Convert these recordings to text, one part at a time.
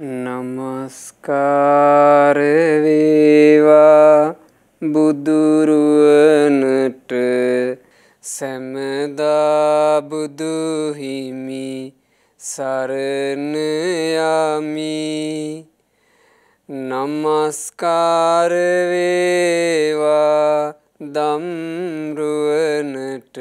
නමස්කාර වේවා බුදුරුවනට සැමදා බුදු හිමි සරණ යමි. නමස්කාර වේවා දම්රුවනට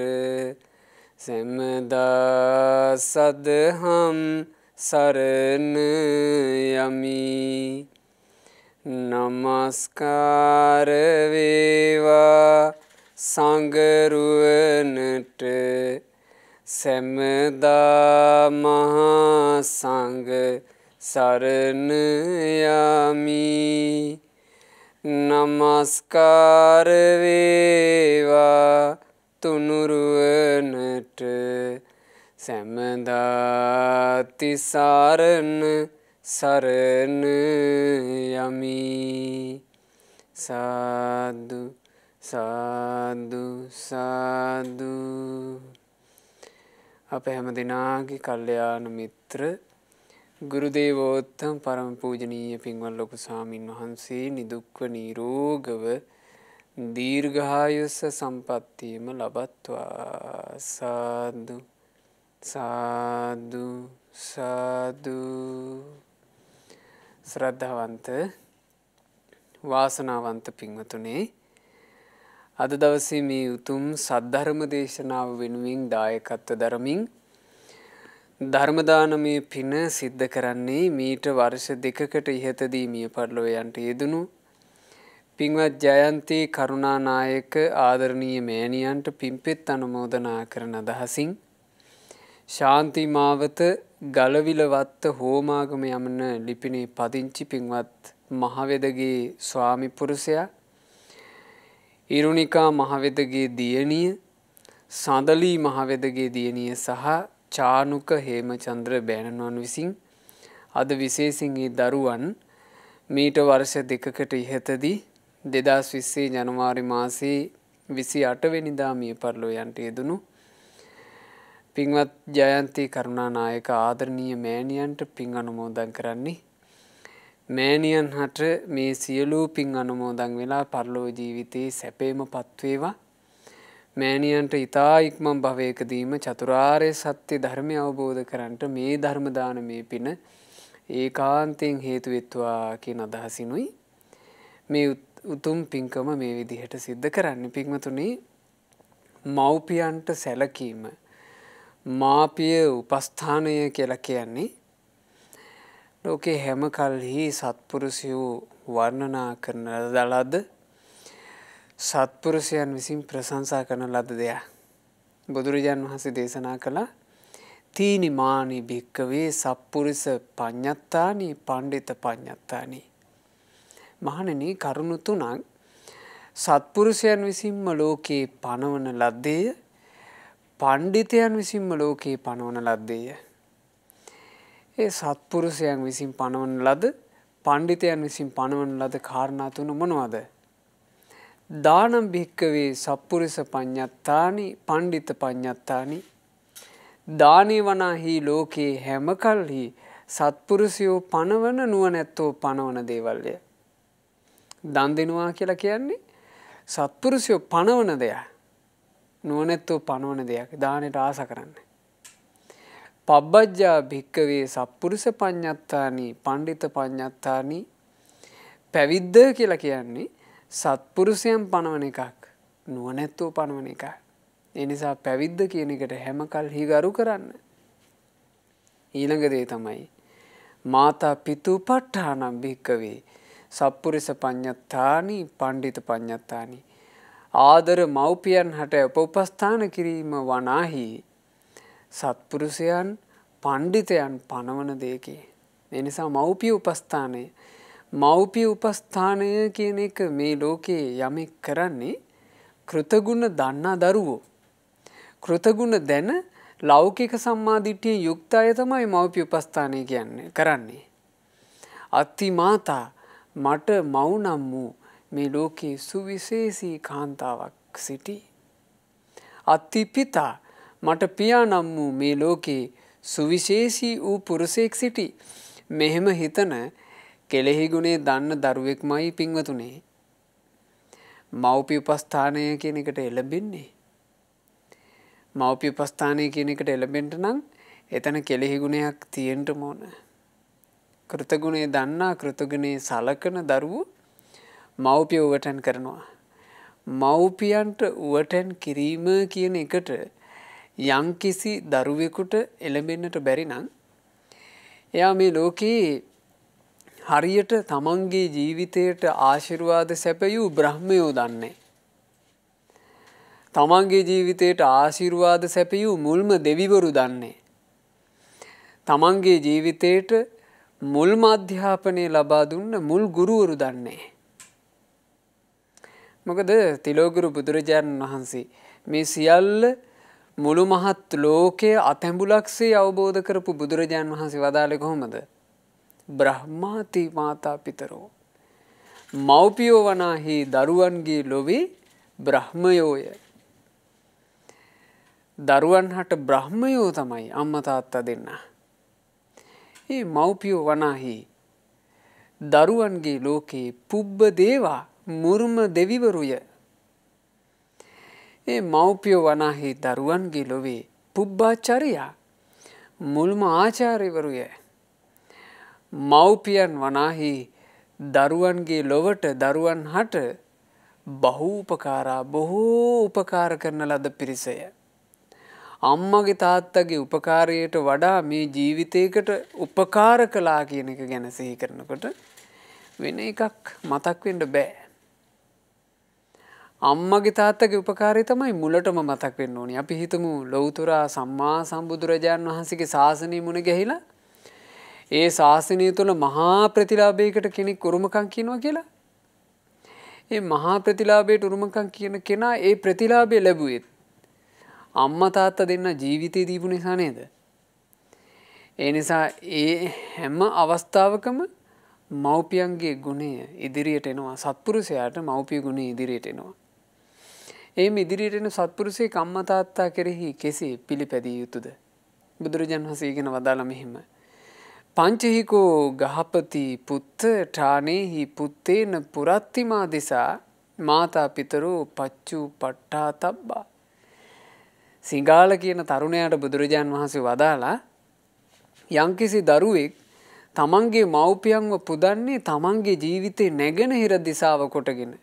සැමදා සදහම් සරණ යමි. නමස්කාර වේවා සංඝරුවනට සැමදා මහා සංඝ සරණ යමි. නමස්කාර වේවා තුනුරුවනට සැමදා තිසරණ සරණ යමි. සාදු සාදු සාදු. අප හැම දිනාගේ කල්යාණ මිත්‍ර ගුරුදේවෝත්තම පරම පූජනීය පින්වත් ලොකු ස්වාමින් වහන්සේ නිදුක්ව නිරෝගව දීර්ඝායුෂ සම්පන්නියම ලබත්වා. සාදු සාදු සාදු. ශ්‍රද්ධාවන්ත වාසනාවන්ත පින්වතුනේ, අද දවසේ මේ උතුම් සද්ධර්ම දේශනාව වෙනුවෙන් දායකත්ව දරමින් ධර්ම දානමය පින සිද්ධ කරන්නේ මීට වර්ෂ 2කට ඉහතදී මිය පරලොව යන්ට යෙදුණු පින්වත් ජයන්ති කරුණානායක ආදරණීය මෑණියන්ට පින්පෙත් අනුමෝදනා කරන අදහසින් ශාන්ති මාවත ගලවිලවත්ත හෝමාගම යමන ලිපිනේ පදිංචි පින්වත් මහවෙදගේ ස්වාමි පුරුෂයා, ඉරුණිකා මහවෙදගේ දියණිය, සඳලී මහවෙදගේ දියණිය සහ චානුක හේමචන්ද්‍ර බෑණනුවන් විසින් අද විශේෂයෙන් ඒ දරුවන් මීට වර්ෂ 2කට ඉහතදී 2020 ජනවාරි මාසයේ 28 වෙනිදා මිය පරලොව යන්ට යෙදුණු පින්වත් ජයන්ති කරුණානායක ආදරණීය මෑණියන්ට පින් අනුමෝදන් කරන්නේ. මෑණියන් හට මේ සියලු පින් අනුමෝදන් වෙලා පරලොව ජීවිතයේ සැපේම පත්වේවා. මෑණියන්ට ඊතා ඉක්මන් භවයකදීම චතුරාර්ය සත්‍ය ධර්මය අවබෝධ කරන්ට මේ ධර්ම දානමේ පින ඒකාන්තයෙන් හේතු වෙත්වා කියන අදහසිනුයි මේ උතුම් පින්කම මේ විදිහට සිද්ධ කරන්නේ. පින්වතුනි, මව්පියන්ට සැලකීම, මාපිය උපස්ථානය කියලා කියන්නේ ලෝකේ හැම කල්හි සත්පුරුෂයෝ වර්ණනා කරන ලද, සත්පුරුෂයන් විසින් ප්‍රශංසා කරන ලද දෙයක්. බුදුරජාණන් වහන්සේ දේශනා කළා තීනි මානි භික්කවේ සත්පුරුෂ පඤ්ඤත්තානි පණ්ඩිත පඤ්ඤත්තානි. මහණෙනි, කරුණු තුනක් සත්පුරුෂයන් විසින්ම ලෝකේ පනවන ලද්දේය, පණ්ඩිතයන් විසින්ම ලෝකේ පනවන ලද්දේය. ඒ සත්පුරුෂයන් විසින් පනවන ලද, පණ්ඩිතයන් විසින් පනවන ලද කාරණා තුන මොනවද? දානම් භික්කවේ සත්පුරුෂ පඤ්ඤත්තානි පණ්ඩිත පඤ්ඤත්තානි. දානේ වනාහි ලෝකේ හැම කල්හි සත්පුරුෂයෝ පනවන නුවණැත්තෝ පනවන දේවල්ය. දන් දෙනවා කියලා කියන්නේ සත්පුරුෂයෝ පනවන දෙයක්, නුවණැත්තෝ පනවන දෙයක්. දානෙට ආස කරන්න. පබ්බජ්ජා භික්කවේ සත්පුරුෂ පඤ්ඤත්තානි පණ්ඩිත පඤ්ඤත්තානි. පැවිද්ද කියලා කියන්නේ සත්පුරුෂයන් පනවන එකක්, නුවණැත්තෝ පනවන එකක්. ඒ නිසා පැවිද්ද කියන එකට හැම කල්හි ගරු කරන්න. ඊළඟ දේ තමයි මාතා පිතූපට්ඨානම් භික්කවේ සත්පුරුෂ පඤ්ඤත්තානි පණ්ඩිත පඤ්ඤත්තානි. ආදර මව්පියන් හට උපස්ථාන කිරීම වනාහි සත්පුරුෂයන් පණ්ඩිතයන් පනවන දෙයකි. ඒ නිසා මව්පිය උපස්ථානය, මව්පිය උපස්ථානය කියන එක මේ ලෝකේ යමෙක් කරන්නේ කෘතගුණ දන්නා දරුවෝ. කෘතගුණ දැන ලෞකික සම්මාදිට්ඨියෙන් යුක්ත අය තමයි මව්පිය උපස්ථානය කියන්නේ කරන්නේ. අත්ති මාතා, මට මව් නම් වූ මේ ලෝකේ සුවිශේෂී කාන්තාවක් සිටි. අත්ති පිතා, මට පියා නම් වූ මේ ලෝකේ සුවිශේෂී වූ පුරුෂයෙක් සිටි. මෙහෙම හිතන කෙලෙහි ගුණේ දන්න දරුවෙක්මයි පින්වතුනේ මව්පිය උපස්ථානය කියන එකට එළඹෙන්නේ. මව්පිය උපස්ථානය කියන එකට එළඹෙන්න නම් එතන කෙලෙහි ගුණයක් තියෙන්න ඕන. කෘතගුණේ දන්නා කෘතගුණේ සලකන දරුවෝ මව්පිය උවටන් කරනවා. මව්පියන්ට උවටන් කිරීම කියන එකට යම්කිසි දරුවෙකුට එළඹෙන්නට බැරි නම් එයා මේ ලෝකේ හරියට තමන්ගේ ජීවිතයට ආශිර්වාද සැපයූ බ්‍රහ්මයෝ දන්නේ. තමන්ගේ ජීවිතයට ආශිර්වාද සැපයූ මුල්ම දෙවිවරු දන්නේ. තමන්ගේ ජීවිතයට මුල්ම අධ්‍යාපනය ලබා දුන්න මුල් ගුරුවරු දන්නේ. මොකද තිලෝගුරු බුදුරජාණන් වහන්සේ මේ සියල්ල මුළු මහත් ලෝකයේ අතැඹුලක්සේ අවබෝධ කරපු බුදුරජාණන් වහන්සේ වදාළේ කොහොමද? බ්‍රහ්මාති මාතා පිතරෝ. මව්පියෝ වනාහි දරුවන්ගේ ලොවේ බ්‍රහ්මයෝය. දරුවන් හට බ්‍රහ්මයෝ තමයි අම්මා තාත්තා දෙන්න. මේ මව්පියෝ වනාහි දරුවන්ගේ ලෝකේ පුබ්බ දේවා මුර්ම දෙවිවරුය. ඒ මව්පියෝ වනාහි දරුවන්ගේ ලොවේ පුබ්බාචාර්යා මුල්ම ආචාර්යවරුය. මව්පියන් වනාහි දරුවන්ගේ ලොවට දරුවන් හට බහූපකාරා බොහෝ උපකාර කරන ලද පිරිසය. අම්මගේ තාත්තගේ උපකාරයට වඩා මේ ජීවිතයකට උපකාර කළා කියන එක ගැන සිහි කරනකොට වෙන එකක් මතක් වෙන්න බෑ. අම්මගේ තාත්තගේ උපකාරය තමයි මුලටම මතක් වෙන්න ඕනේ. අපි හිතමු ලෞතර සම්මා සම්බුදුරජාණන් වහන්සේගේ ශාසනය මුණ ගැහිලා ඒ ශාසනය තුළ මහා ප්‍රතිලාභයකට කෙනෙක් උරුමකම් කියනවා කියලා. ඒ මහා ප්‍රතිලාභයට උරුමකම් කියන කෙනා ඒ ප්‍රතිලාභය ලැබුවේ අම්මා තාත්තා දෙන්න ජීවිතේ දීපු නිසා නේද? ඒ නිසා ඒ හැම අවස්ථාවකම මව්පියන්ගේ ගුණය ඉදිරියට එනවා. සත්පුරුෂයාට මව්පිය ගුණය ඉදිරියට එනවා. එයිම ඉදිරියට එන සත්පුරුෂයෙක් අම්මා තාත්තා කෙරෙහි කෙසේ පිළිපැදිය යුතුද? බුදුරජාණන් වහන්සේ ඉගෙන වදාළ මෙහිම. පංචහිකෝ ගහපති පුත්ත ඨානේහි පුත්තේන පුරත්තිමා දිසා මාතා පිතරෝ පච්චු පට්ඨාතබ්බා. සිංගාල කියන තරුණයාට බුදුරජාණන් වහන්සේ වදාලා යම්කිසි දරුවෙක් තමන්ගේ මව්පියන්ව පුදන්නේ තමන්ගේ ජීවිතේ නැගෙනහිර දිසාව කොටගෙන.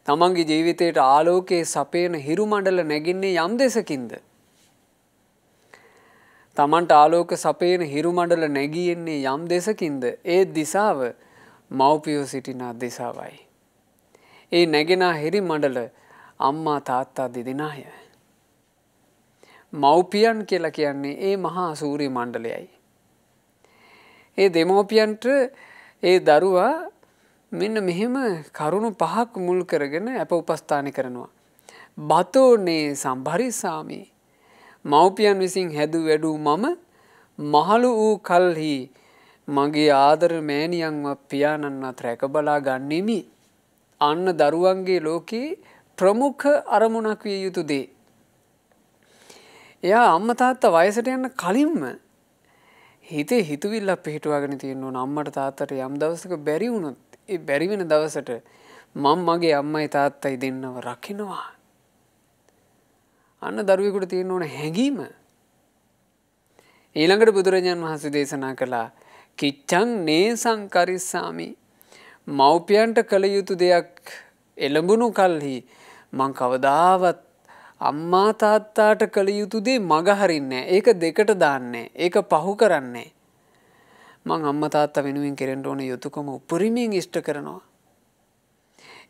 තමන්ගේ ජීවිතයට ආලෝකයේ සපේන හිරු මණ්ඩල නැගින්නේ යම් දෙසකින්ද? තමන්ට ආලෝක සපේන හිරු මණ්ඩල නැගින්නේ යම් දෙසකින්ද? ඒ දිසාව මව්පියෝ සිටින දිසාවයි. ඒ නැගෙන හිරු මණ්ඩල අම්මා තාත්තා දෙදෙනාය. මව්පියන් කියලා කියන්නේ ඒ මහා සූර්ය මණ්ඩලයයි. ඒ දෙමෝපියන්ට ඒ දරුවා මෙන්න මෙහෙම කරුණු පහක් මුල් කරගෙන අප උපස්ථාන කරනවා. බතෝනේ සම්භරිසාමි. මව්පියන් විසින් හැදු වැඩූ මම මහලු වූ කල්හි මගේ ආදර මෑණියන්ව පියාණන්වත් රැක බලා ගන්නෙමි. අන්න දරුවන්ගේ ලෝකේ ප්‍රමුඛ අරමුණක් විය යුතු දේ. එයා අම්මා තාත්තා වයසට යන කලින්ම හිතේ හිතුවිල්ලක් පිහිටුවාගෙන තියෙන්න ඕන. අම්මට තාත්තට යම් දවසක බැරි වුණොත් ඒ බැරි වෙන දවසට මම මගේ අම්මයි තාත්තයි දෙන්නව රකින්නවා. අන්න දරුවෙකුට තියෙන්න ඕන හැඟීම. ඊළඟට බුදුරජාණන් වහන්සේ දේශනා කළා කිච්ඡං නේසං කරිස්සාමි. මව්පියන්ට කළ යුතු දෙයක් එළඹුණු කල්හි මං කවදාවත් අම්මා තාත්තාට කළ යුතු දේ මග හරින්නේ නැහැ. ඒක දෙකට දාන්නේ. ඒක පහු කරන්නේ. මං අම්මා තාත්තා වෙනුවෙන් කෙරෙන්න ඕන යුතුයකම උපරිමයෙන් ඉෂ්ට කරනවා.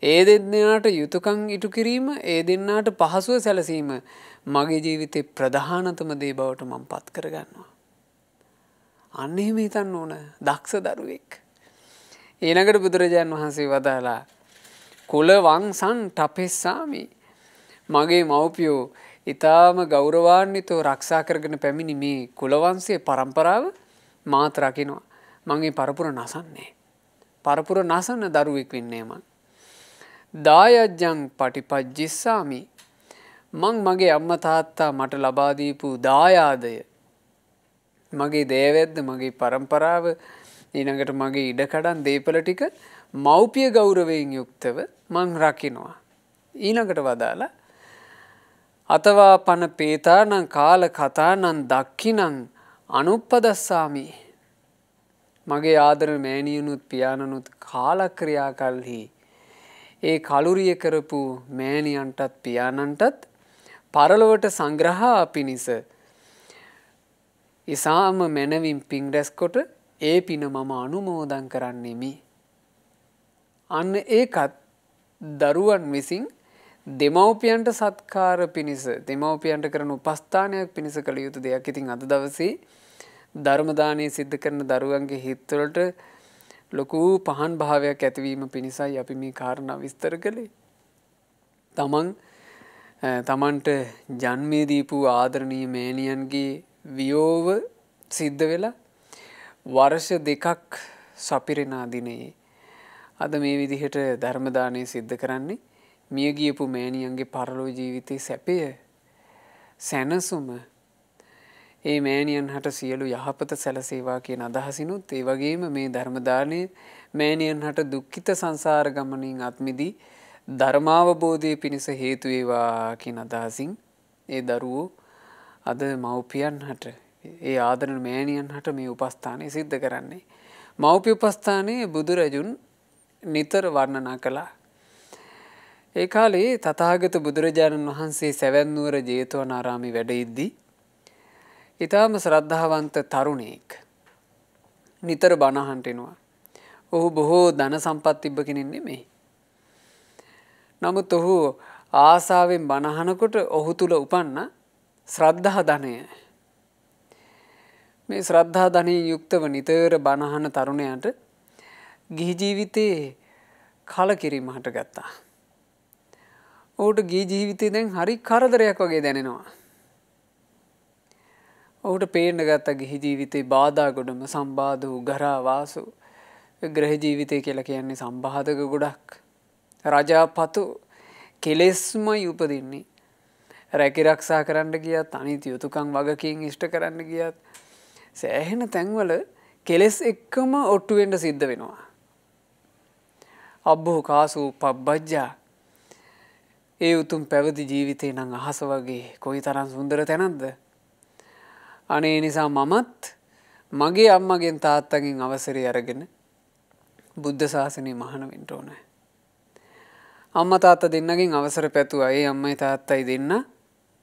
ඒ දෙන්නාට යුතුයකම් ඉටු කිරීම, ඒ දෙන්නාට පහසුව සැලසීම මගේ ජීවිතේ ප්‍රධානතම දේ බවට මම පත් කරගන්නවා. අන්න එහෙම හිතන්න ඕන දක්ෂ දරුවෙක්. ඊළඟට බුදුරජාණන් වහන්සේ වදාලා කුලවංසං තපෙස්සාමි. මගේ මව්පියෝ ඊටාම ගෞරවාන්විතව ආරක්ෂා කරගෙන පැමිණි මේ කුලවංශයේ පරම්පරාව මාත් රකින්නවා. මම මේ පරපුර නසන්නේ. පරපුර නසන දරුවෙක් වෙන්නේ මං. දායජ්ජං පටිපජ්ජිස්සාමි. මං මගේ අම්මා තාත්තා මට ලබා දීපු දායාදය මගේ දෑවැද්ද මගේ පරම්පරාව ඊළඟට මගේ ඉඩකඩම් දීපල ටික මව්පිය ගෞරවයෙන් යුක්තව මං රකිනවා. ඊළඟට වදාලා අතවා පන පේතානං කාල කතානං දක්ඛිනං අනුප්පදස්සාමි. මගේ ආදර මෑණියනුත් පියාණනුත් කාලක්‍රියා කල්හි ඒ කලුරිය කරපු මෑණියන්ටත් පියාණන්ටත් පරලොවට සංග්‍රහා පිණිස ඉසාම මැනවින් පින් රැස්කොට ඒ පින මම අනුමෝදන් කරන්නෙමි. අන්න ඒකත් දරුවන් විසින් දෙමව්පියන්ට සත්කාර පිණිස දෙමව්පියන්ට කරන උපස්ථානයක් පිණිස කළ යුතු දෙයක්. ඉතින් අද දවසේ ධර්ම දානය සිද්ධ කරන දරුවන්ගේ හිත්වලට ලොකු පහන් භාවයක් ඇතිවීම පිණිසයි අපි මේ කාරණා විස්තර කළේ. තමන්ට ජන්මේ දීපු ආදරණීය මෑණියන්ගේ වියෝව සිද්ධ වෙලා වර්ෂ 2ක් සපිරෙනා දිනේ අද මේ විදිහට ධර්ම දානය සිද්ධ කරන්නේ මිය ගියපු මෑණියන්ගේ පරලෝ ජීවිතයේ සැපය සැනසුම ඒ මෑණියන් හට සියලු යහපත සැලසේවා කියන අදහසිනුත් ඒ වගේම මේ ධර්ම දානය මෑණියන් හට දුක්ඛිත සංසාර ගමනින් අත්මිදී ධර්මාවබෝධය පිණිස හේතු වේවා කියන අදහසින් ඒ දරුවෝ අද මව්පියන් හට ඒ ආදරණ මෑණියන් හට මේ උපස්ථානය සිද්ධ කරන්නේ. මව්පිය උපස්ථානයේ බුදුරජුන් නිතර වර්ණනා කළා. ඒ කාලේ තථාගත බුදුරජාණන් වහන්සේ සැවැත් නුවර ජේතවනාරාමේ වැඩ ඉද්දී ඊටාම ශ්‍රද්ධාවන්ත තරුණයෙක් නිතර බණ අහන්නට එනවා. ඔහු බොහෝ ධන සම්පත් තිබ්බ කෙනෙක් නෙමෙයි. නමුත් ඔහු ආසාවෙන් බණ අහනකොට ඔහු තුල උපන්න ශ්‍රද්ධා ධනය මේ ශ්‍රද්ධා ධනයෙන් යුක්තව නිතර බණ අහන තරුණයාට ගිහි ජීවිතේ කලකිරීම හටගත්තා. ඔහුට ගිහි ජීවිතේ දැන් හරි කරදරයක් වගේ දැනෙනවා. ඔහුට පේන්න ගත්ත ගිහි ජීවිතේ බාධා ගොඩම සම්බාධ උගරා වාසු ග්‍රහ ජීවිතය කියලා කියන්නේ සම්බාධක ගොඩක්. රජාපතු කෙලෙස්මයි උපදින්නේ. රැකී ආරක්ෂා කරන්න ගියත් අනිත් යුතුයකම් වගකීම් ඉෂ්ට කරන්න ගියත් සෑහෙන තැන්වල කෙලෙස් එක්කම ඔට්ටු වෙන්න සිද්ධ වෙනවා. අබ්බෝ කාසු පබ්බජ්ජා ඒ උතුම් පැවිදි ජීවිතේ නම් අහස වගේ කොයිතරම් සුන්දර තැනක්ද? අනේ නිසා මමත් මගේ අම්මගෙන් තාත්තගෙන් අවසරය අරගෙන බුද්ධ ශාසනය මහාන වෙන්න ඕනේ. අම්මා තාත්තා දෙන්නගෙන් අවසර පැතුවා. ඒ අම්මයි තාත්තයි දෙන්න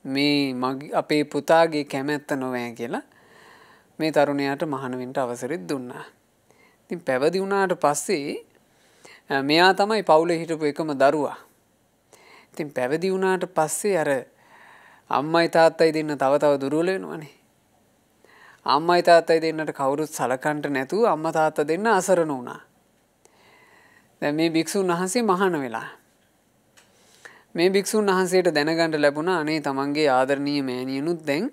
මේ අපේ පුතාගේ කැමැත්ත නොවෑ කියලා මේ තරුණයාට මහාන වෙන්න අවසරෙත් දුන්නා. ඉතින් පැවිදි වුණාට පස්සේ මෙයා තමයි පවුලේ හිටපු එකම දරුවා. ඉතින් පැවිදි වුණාට පස්සේ අර අම්මයි තාත්තයි දෙන්න තව දුර්වල වෙනවනේ. අම්මයි තාත්තයි දෙන්නට කවුරුත් සලකන්ට නැතුව අම්මා තාත්තා දෙන්න අසරණ වුණා. දැන් මේ භික්ෂුන් වහන්සේ මහාන වෙලා. මේ භික්ෂුන් වහන්සේට දැනගන්න ලැබුණා අනේ තමන්ගේ ආදරණීය මෑණියනුත් දැන්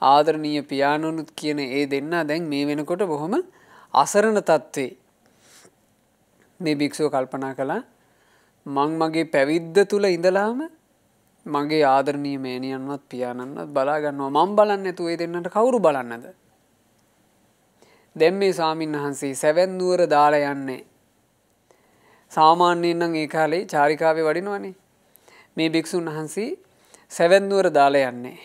ආදරණීය පියාණනුත් කියන ඒ දෙන්න දැන් මේ වෙනකොට බොහොම අසරණ තත්ත්වේ. මේ භික්ෂුව කල්පනා කළා මං මගේ පැවිද්ද තුල ඉඳලාම මගේ ආදරණීය මෑණියන්වත් පියාණන්වත් බලා ගන්නවා. මම බලන්නේ නැතුව ඒ දෙන්නට කවුරු බලන්නද? දැන් මේ ස්වාමීන් වහන්සේ සැවැත් නුවර දාලා යන්නේ. සාමාන්‍යයෙන් නම් ඒ කාලේ චාරිකාවේ වඩිනවනේ. මේ භික්ෂුන් වහන්සේ සැවැත් නුවර දාලා යන්නේ.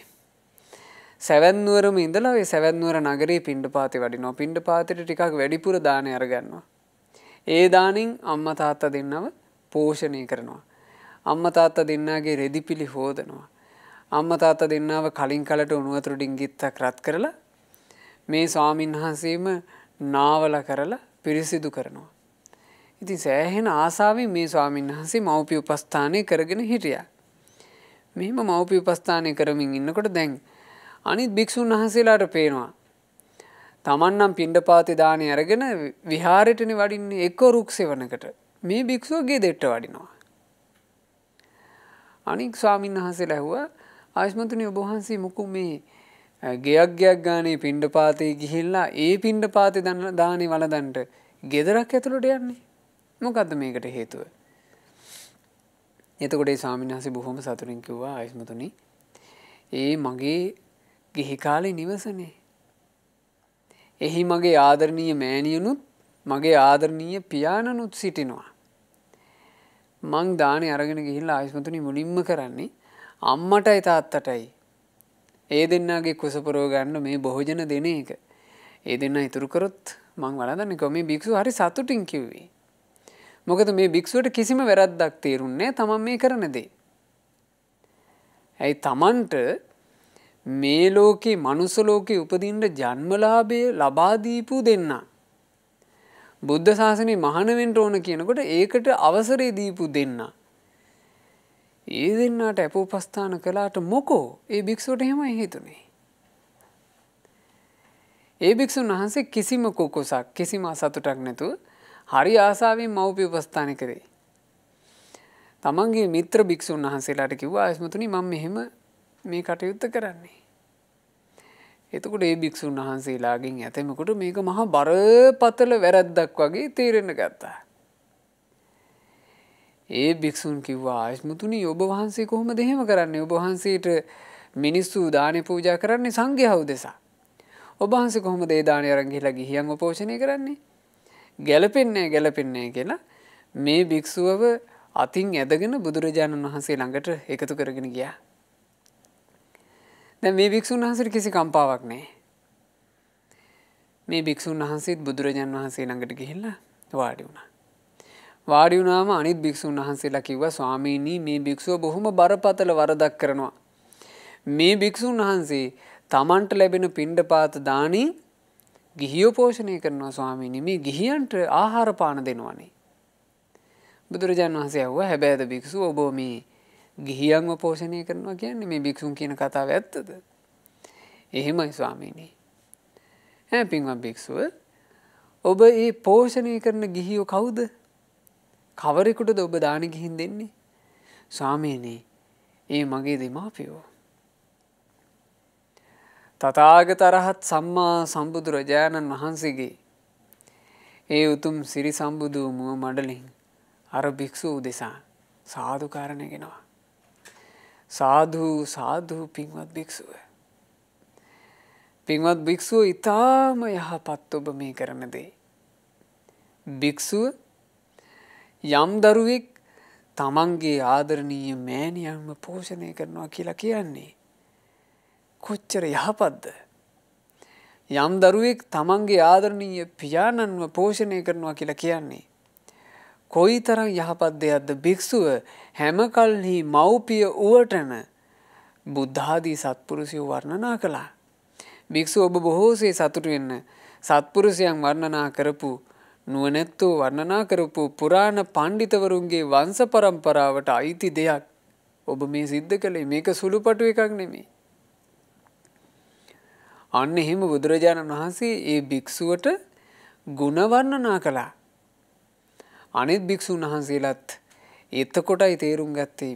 සැවැත් නුවරම ඉඳලා ඒ සැවැත් නුවර නගරේ පිණ්ඩපාතේ වඩිනවා. පිණ්ඩපාතේට ටිකක් වැඩිපුර දාණය අරගන්නවා. ඒ දාණින් අම්මා තාත්තා දෙන්නව පෝෂණය කරනවා. අම්මා තාත්තා දෙන්නාගේ රෙදිපිලි හොදනවා. අම්මා තාත්තා දෙන්නව කලින් කලට උණු වතුර ඩිංගිත්තක් රත් කරලා මේ ස්වාමීන් වහන්සේම නාවල කරලා පිරිසිදු කරනවා. ඉතින් සෑහෙන ආසාවෙන් මේ ස්වාමීන් වහන්සේ මව්පිය උපස්ථානය කරගෙන හිටියා. මෙහිම මව්පිය උපස්ථානය කරමින් ඉන්නකොට දැන් අනිත් භික්ෂුන් වහන්සේලාට පේනවා. Taman නම් පිණ්ඩපාතේ දාණය අරගෙන විහාරෙටනේ වඩින්නේ එක්ක රුක් සෙවණකට. මේ භික්ෂුව ගෙදෙට්ට වඩිනවා. අනික් ස්වාමීන් වහන්සේලා ඇහුවා ආයස්මතුනි ඔබ වහන්සේ මොකෝ මේ ගෙයක් ගානේ පිණ්ඩපාතේ ගිහිල්ලා ඒ පිණ්ඩපාතේ දානේ වළඳන්ට ගෙදරක් ඇතුළට යන්නේ. මොකද්ද මේකට හේතුව? එතකොට ඒ ස්වාමීන් වහන්සේ බොහොම සතුටින් කිව්වා ආයස්මතුනි ඒ මගේ ගිහි කාලේ නිවසනේ. එහි මගේ ආදරණීය මෑණියනුත් මගේ ආදරණීය පියාණනුත් සිටිනවා. මං දානේ අරගෙන ගිහිල්ලා ආයුෂ්මතුනි මුලින්ම කරන්නේ අම්මටයි තාත්තටයි ඒ දෙන්නාගේ කුස පුරව ගන්න මේ භෝජන දෙන එක. ඒ දෙන්නා ඉතුරු කරොත් මං වළඳන්නේ කොහොම මේ භික්ෂුව හරි සතුටින් කිව්වේ. මොකද මේ භික්ෂුවට කිසිම වැරද්දක් තේරුන්නේ නැහැ තමන් මේ කරන දේ. ඇයි තමන්ට මේ ලෝකේ මනුස්ස ලෝකේ උපදින්න ජන්මලාභය ලබා දීපු දෙන්නා. බුද්ධ ශාසනය මහාන වෙන්න ඕන කියනකොට ඒකට අවසරය දීපු දෙන්නා. ඒ දෙන්නාට අපෝපස්ථාන කළාට මොකෝ ඒ භික්ෂුවට එහෙමයි හිතුනේ. ඒ භික්ෂුන් වහන්සේ කිසිම කුකුසක් කිසිම අසතුටක් නැතුව හරි ආසාවෙන් මව්පිය උපස්ථාන කරේ. තමන්ගේ මිත්‍ර භික්ෂුන් වහන්සේලාට කිව්වා ආයස්මතුනි මම මෙහෙම මේ කටයුත්ත කරන්නේ. එතකොට ඒ භික්ෂුන් වහන්සේලාගෙන් ඇතෙමෙකුට මේක මහා බරපතල වැරද්දක් වගේ තේරෙන්න ගත්තා. ඒ භික්ෂුන් කිව්වා ආයස්මතුනි ඔබ වහන්සේ කොහොමද එහෙම කරන්නේ? ඔබ වහන්සේට මිනිස්සු දානේ පූජා කරන්නේ සංඝයා උදෙසා. ඔබ වහන්සේ කොහොමද ඒ දානේ අරන් ගිහලා ගිහියන්ව පෝෂණය කරන්නේ? ගැලපෙන්නේ කියලා මේ භික්ෂුවව අතින් ඇදගෙන බුදුරජාණන් වහන්සේ ළඟට එකතු කරගෙන ගියා. දැන් මේ භික්ෂුන් වහන්සේට කිසි කම්පාවක් නැහැ. මේ භික්ෂුන් වහන්සේත් බුදුරජාණන් වහන්සේ ළඟට ගිහිල්ලා වාඩි වුණා. වාඩි වුණාම අනිත් භික්ෂුන් වහන්සේලා කිව්වා ස්වාමීනි මේ භික්ෂුව බොහොම බරපතල වරදක් කරනවා. මේ භික්ෂුන් වහන්සේ තමන්ට ලැබෙන පිණ්ඩපාත දානින් ගිහියෝ පෝෂණය කරනවා ස්වාමීනි. මේ ගිහියන්ට ආහාර පාන දෙනවනේ. බුදුරජාණන් වහන්සේ ඇහුවා හැබැයිද භික්ෂුව ඔබ මේ ගිහියන්ව පෝෂණය කරනවා කියන්නේ මේ භික්ෂුන් කියන කතාව ඇත්තද? එහෙමයි ස්වාමීනි. පින්වත් භික්ෂුව ඔබ මේ පෝෂණය කරන ගිහියෝ කවුද? කවරෙකුටද ඔබ දානි ගිහින් දෙන්නේ? ස්වාමීනි ඒ මගේ දෙමාපියෝ. තථාගත අරහත් සම්මා සම්බුදුරජාණන් වහන්සේගේ ඒ උතුම් සිරි සම්බුදු මුව මඩලින් අර භික්ෂුව උදෙසා සාදුකාර නැගෙනවා. සාදු සාදු පින්වත් භික්ෂුව. පින්වත් භික්ෂුව ඊටාම යහපත් ඔබ මේ කරන දේ. භික්ෂුව යම් දරුවෙක් තමන්ගේ ආදරණීය මෑණියන්ව පෝෂණය කරනවා කියලා කියන්නේ කොච්චර යහපත්ද? යම් දරුවෙක් තමන්ගේ ආදරණීය පියාණන්ව පෝෂණය කරනවා කියලා කියන්නේ කොයිතරම් යහපත් දෙයක්ද? භික්ෂුව හැම කල්හි මව්පිය උවටන බුද්ධ ආදී සත්පුරුෂයෝ වර්ණනා කළා. භික්ෂුව ඔබ බොහෝසේ සතුටු වෙන්න සත්පුරුෂයන් වර්ණනා කරපු නුවණැත්තෝ වර්ණනා කරපු පුරාණ පඬිතවරුන්ගේ වංශ පරම්පරාවට අයිති දෙයක් ඔබ මේ සිද්ධ කළේ. මේක සුළුපටු එකක් නෙමෙයි. අන්න එහෙම බුදුරජාණන් වහන්සේ ඒ භික්ෂුවට ගුණ වර්ණනා කළා. අනිත් භික්ෂුන් වහන්සේලාත් එතකොටයි තේරුම් ගත්තේ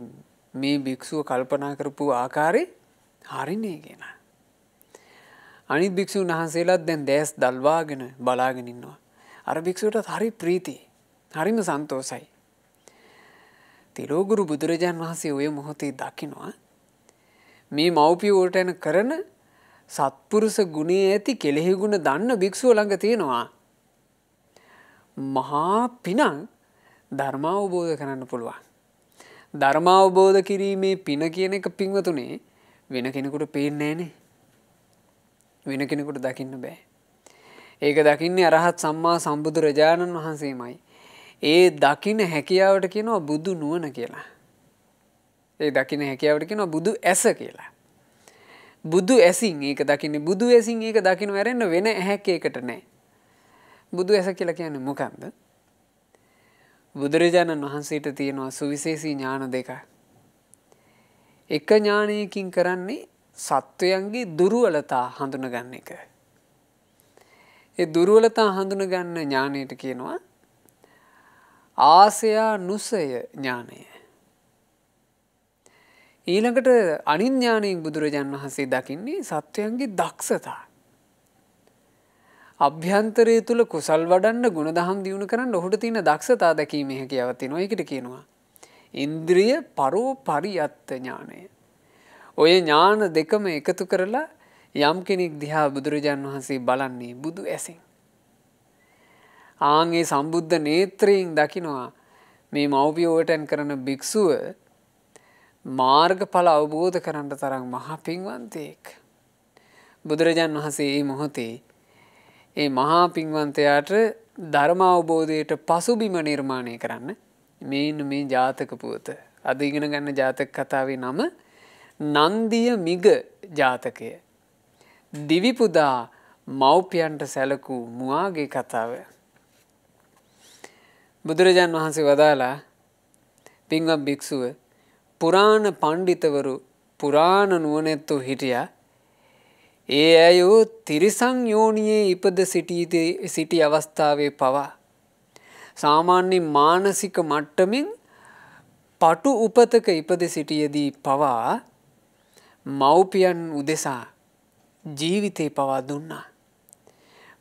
මේ භික්ෂුව කල්පනා කරපු ආකාරය හරිනේ කියලා. අනිත් භික්ෂුන් වහන්සේලාත් දැන් දැස් දල්වාගෙන බලාගෙන ඉන්නවා. අර භික්ෂුවටත් හරි ප්‍රීතියි. හරිම සන්තෝසයි. තිලෝගුරු බුදුරජාණන් වහන්සේ ඔය මොහොතේ දකිනවා මේ මව්පිය වලට යන කරන සත්පුරුෂ ගුණයේ ඇති කෙලෙහි ගුණ දන්න භික්ෂුව ළඟ තියෙනවා මහා පිනක් ධර්මාවබෝධ කරන්න පුළුවන්. ධර්මාවබෝධ කිරීමේ පින කියන එක පින්වතුනේ වෙන කෙනෙකුට පේන්නේ නැහනේ. වෙන කෙනෙකුට දකින්න බෑ. ඒක දකින්නේ අරහත් සම්මා සම්බුදුරජාණන් වහන්සේමයි. ඒ දකින්න හැකියාවට කියනවා බුදු නුවණ කියලා. ඒ දකින්න හැකියාවට කියනවා බුදු ඇස කියලා. බුදු ඇසින් ඒක දකින්නේ බුදු ඇසින් ඒක දකින්න වැරෙන්න වෙන ඇහැක් ඒකට නැහැ. බුදු ඇස කියලා කියන්නේ මොකක්ද? බුදුරජාණන් වහන්සේට තියෙනවා සුවිශේෂී ඥාන දෙකක්. එක ඥානයකින් කරන්නේ සත්වයන්ගේ දුර්වලතා හඳුනගන්න එක. ඒ දුර්වලතා හඳුනගන්න ඥානයට කියනවා ආසයානුසය ඥානය. ඊළඟට අනිත් ඥානයෙන් බුදුරජාණන් වහන්සේ දකින්නේ සත්වයන්ගේ දක්ෂතා. අභ්‍යන්තරය තුල කුසල් වඩන්න ගුණදහම් දියුණු කරන්න ඔහුට තියෙන දක්ෂතා දැකීමේ හැකියාවක් තියෙනවා. ඒකට කියනවා ඉන්ද්‍රිය පරෝපරියත්ත ඥානය. ඔය ඥාන දෙකම එකතු කරලා යම් කෙනෙක් දිහා බුදුරජාන් වහන්සේ බලන්නේ බුදු ඇසින්. ආන්ගේ සම්බුද්ධ නේත්‍රයෙන් දකිනවා මේ මව්පියෝටන් කරන භික්ෂුව මාර්ගඵල අවබෝධ කරන්න තරම් මහා පින්වන්තයෙක්. බුදුරජාන් වහන්සේ මේ මොහොතේ ඒ මහා පින්වන්තයාට ධර්ම අවබෝධයට පසුබිම නිර්මාණය කරන්න මේ ජාතක පුවත. අද ඉගෙන ගන්න ජාතක කතාවේ නම නන්දිය මිග ජාතකය. දිවිපුදා මව්පියන්ට සැලකූ මුවාගේ කතාව. බුදුරජාන් වහන්සේ වදාලා පින්වත් භික්ෂුව පුරාණ පණ්ඩිතවරු පුරාණ නුවණැත්තෝ හිටියා. ඒ අයෝ තිරිසන් යෝනියේ ඉපද සිටි අවස්ථාවේ පවා සාමාන්‍ය මානසික මට්ටමින් පටු උපතක ඉපද සිටියේදී පවා මව්පියන් උදෙසා ජීවිතේ පවා දුන්නා.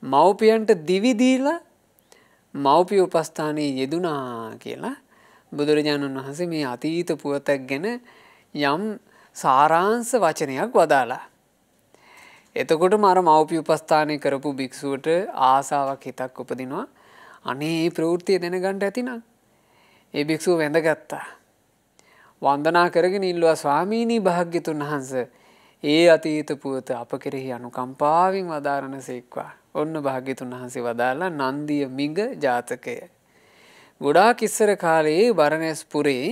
මව්පියන්ට දිවි දීලා මව්පිය උපස්ථානයේ යෙදුනා කියලා බුදුරජාණන් වහන්සේ මේ අතීත පුවතක් ගැන යම් සාරාංශ වචනයක් වදාලා. එතකොටම අර මව්පිය උපස්ථානය කරපු භික්ෂුවට ආසාවක් හිතක් උපදිනවා. අනේ මේ ප්‍රවෘත්තිය දැනගන්න ඇතිනම් ඒ භික්ෂුව වැඳගත්තා. වන්දනා කරගෙන ඉල්ලුවා ස්වාමීනි භාග්‍යතුන් වහන්සේ ඒ අතීත පුවත අප කෙරෙහි අනුකම්පාවෙන් වදාරනසේක්වා. ඔන්න භාග්‍යතුන් වහන්සේ වදාලා නන්දිය මිග ජාතකය. ගොඩාක් ඉස්සර කාලේ බරණැස්පුරේ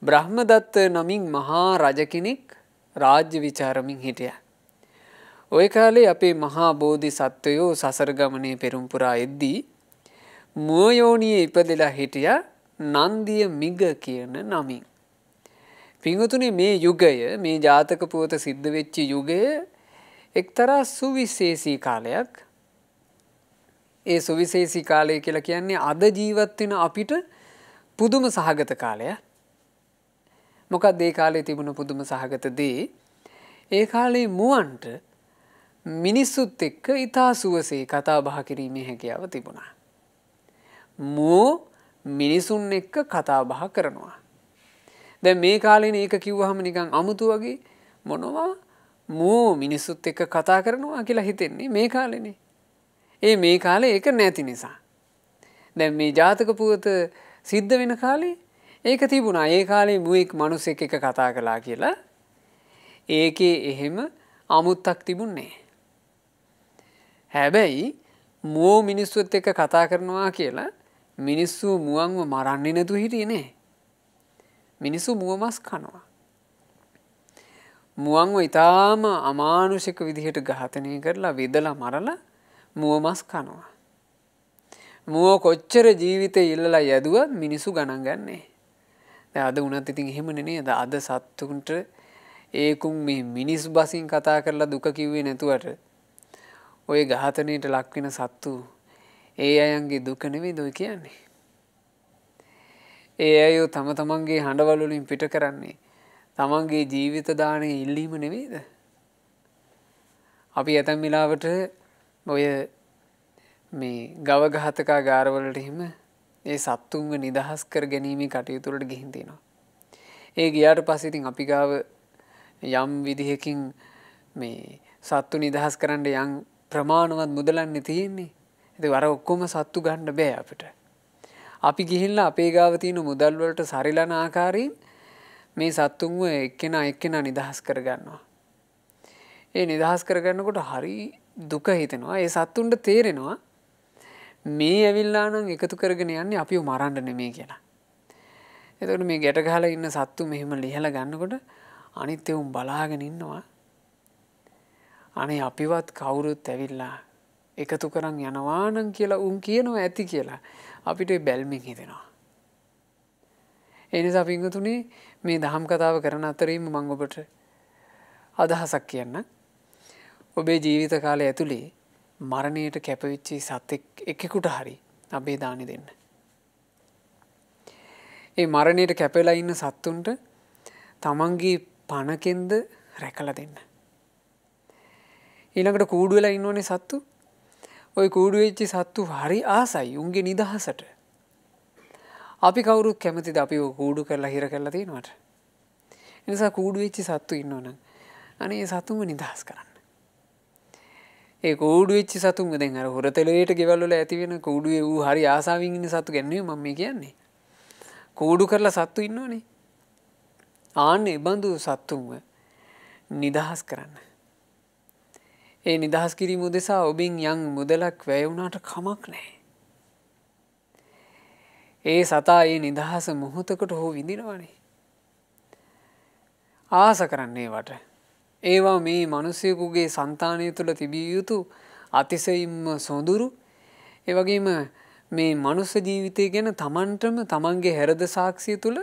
බ්‍රහ්මදත්ත නමින් මහා රජ කෙනෙක් රාජ්‍ය විචාරමින් හිටියා. ওই කාලේ අපේ මහා බෝධිසත්වයෝ සසර ගමනේ පෙරම් පුරා එද්දී මුව යෝනියේ ඉපදෙලා හිටියා නන්දිය මිග කියන නමින්. පින්වතුනි මේ යුගය මේ ජාතක පුවත සිද්ධ වෙච්ච යුගය එක්තරා සුවිශේෂී කාලයක්. ඒ සුවිශේෂී කාලය කියලා කියන්නේ අද ජීවත් වෙන අපිට පුදුම සහගත කාලයක්. මොකක්ද ඒ කාලේ තිබුණ පුදුම සහගත දේ? ඒ කාලේ මුවන්ට මිනිස්සුත් එක්ක ඉතා සුවසේ කතා බහ කිරීමේ හැකියාව තිබුණා. මුවෝ මිනිසුන් එක්ක කතා බහ කරනවා. දැන් මේ කාලේනේ ඒක කිව්වහම නිකන් අමුතු වගේ මොනවා මුවෝ මිනිස්සුත් එක්ක කතා කරනවා කියලා හිතෙන්නේ මේ කාලේනේ. මේ කාලේ ඒක නැති නිසා. දැන් මේ ජාතක පුවත සිද්ධ වෙන කාලේ ඒක තිබුණා. ඒ කාලේ මුවෙක් මිනිසෙක් එක්ක කතා කළා කියලා ඒකේ එහෙම අමුත්තක් තිබුණේ නැහැ. හැබැයි මුවෝ මිනිස්සුත් එක්ක කතා කරනවා කියලා මිනිස්සු මුවන්ව මරන්නේ නැතුව හිටියේ නේ. මිනිස්සු මුව මස් කනවා. මුවන්ව ඊටාම අමානුෂික විදිහට ඝාතනය කරලා විදලා මරලා මුව මස් කනවා. මුව කොච්චර ජීවිතේ ඉල්ලලා යදුවත් මිනිස්සු ගණන් ගන්නෑ. දැන් අද උනත් ඉතින් එහෙමනේ නේද? අද සත්තුන්ට ඒකුන් මේ මිනිස් බසින් කතා කරලා දුක කිව්වේ නැතුවට ඔය ඝාතනයට ලක් වෙන සත්තු ඒ අයන්ගේ දුක නෙවෙයිද ඔය කියන්නේ. ඒ අය තම තමන්ගේ හඬවල වලින් පිට කරන්නේ තමන්ගේ ජීවිත දාණය ඉල්ලීම නෙවෙයිද? අපි ඇතැම් වෙලාවට ඔය මේ ගව ඝාතකාගාරවලට එහෙම ඒ සත්තුන්ව නිදහස් කර ගැනීමේ කටයුතු වලට ගිහින් තිනවා. ඒ ගියාට පස්සේ ඉතින් අපි ගාව යම් විදිහකින් මේ සත්තු නිදහස් කරන්න යම් ප්‍රමාණවත් මුදලන්නේ තියෙන්නේ. ඉතින් අර ඔක්කොම සත්තු ගන්න බෑ අපිට. අපි ගිහිල්ලා අපේ ගාව තියෙන මුදල් වලට සරිලන ආකාරයෙන් මේ සත්තුන්ව එක්කෙනා නිදහස් කරගන්නවා. ඒ නිදහස් කරගන්නකොට හරි දුක හිතෙනවා. ඒ සත්තුන්ට තේරෙනවා මේ ඇවිල්ලා නම් එකතු කරගෙන යන්නේ අපිව මරන්න නෙමෙයි කියලා. එතකොට මේ ගැට ගහලා ඉන්න සත්තු මෙහෙම ලිහලා ගන්නකොට අනිත් ඒවුන් බලාගෙන ඉන්නවා. අනේ අපිවත් කවුරුත් ඇවිල්ලා එකතු කරන් යනවා නම් කියලා උන් කියනවා ඇති කියලා අපිට බැල්මින් හිතෙනවා. ඒ නිසා පින්වතුනි මේ දහම් කතාව කරන අතරින්ම මම ඔබට අදහසක් කියන්න. ඔබේ ජීවිත කාලය ඇතුලේ මරණයට කැපවිච්ච සතෙක් එකෙකුට හරි අපේ දානි දෙන්න. ඒ මරණයට කැපෙලා ඉන්න සත්තුන්ට තමන්ගේ පණකෙන්ද රැකලා දෙන්න. ඊළඟට කූඩු වෙලා ඉන්නෝනේ සත්තු. ওই කූඩු වෙච්ච සත්තු හරි ආසයි උන්ගේ නිදහසට. අපි කවුරුත් කැමතිද අපිව කූඩු කරලා හිර කරලා තියනවට? ඒ නිසා කූඩු වෙච්ච සත්තු ඉන්නවනම් අනේ ඒ සතුන්ව නිදහස් කරන්න. ඒ කූඩු වෙච්ච සතුන්ව දැන් අර හොරතලයට ගෙවල් වල ඇති වෙන කූඩුවේ ඌ හරි ආසාවෙන් ඉන්න සතු ගැන්නේ මම මේ කියන්නේ. කූඩු කරලා සත්තු ඉන්නවනේ. ආන්නේ බඳු සත්තුන්ව නිදහස් කරන්න. ඒ නිදහස් කිරීම උදෙසා ඔබෙන් යම් මුදලක් වැය වුණාට කමක් නැහැ. ඒ සතා ඒ නිදහස මොහොතකට හෝ විඳිනවනේ. ආස කරන්නේ වට. ඒවා මේ මිනිසෙකුගේ సంతානය තුළ තිබිය යුතු අතිශයින්ම සොඳුරු ඒ වගේම මේ මනුස්ස ජීවිතය ගැන තමන්ටම තමන්ගේ හැරද සාක්ෂිය තුළ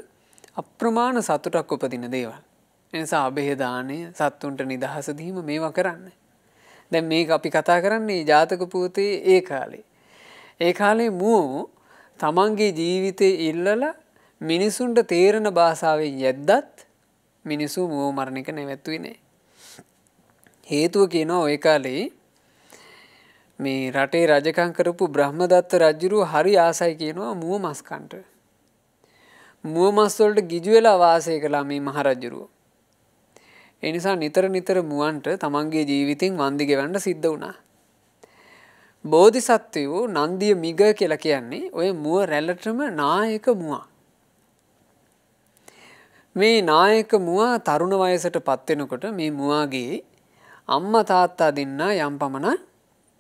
අප්‍රමාණ සතුටක් උපදින දේවල්. එනිසා අභය දානය සත්තුන්ට නිදහස දීම මේවා කරන්න. දැන් මේක අපි කතා කරන්නේ ජාතක පුවතේ ඒ කාලේ. ඒ කාලේ මුවෝ තමන්ගේ ජීවිතේ ඉල්ලලා මිනිසුන්ට තේරෙන භාෂාවෙන් යද්දත් මිනිසු මුවෝ මරණ එක නැවැත්තුවේ නැහැ. හේතුව කියනවා ওই කාලේ මේ රටේ රජකම් කරපු බ්‍රහ්මදත්ත රජුරු හරි ආසයි කියනවා මුව මස් කන්ට. මුව මස් වලට ගිජු වෙලා වාසය කළා මේ මහරජුරුව. ඒ නිසා නිතර නිතර මුවන්ට තමන්ගේ ජීවිතෙන් වන්දි ගෙවන්න සිද්ධ වුණා. බෝධිසත්වයෝ නන්දිය මිග කියලා කියන්නේ ඔය මුව රැළටම නායක මුවා. මේ නායක මුවා තරුණ වයසට පත් වෙනකොට මේ මුවාගේ අම්මා තාත්තා දෙන්න යම් පමණ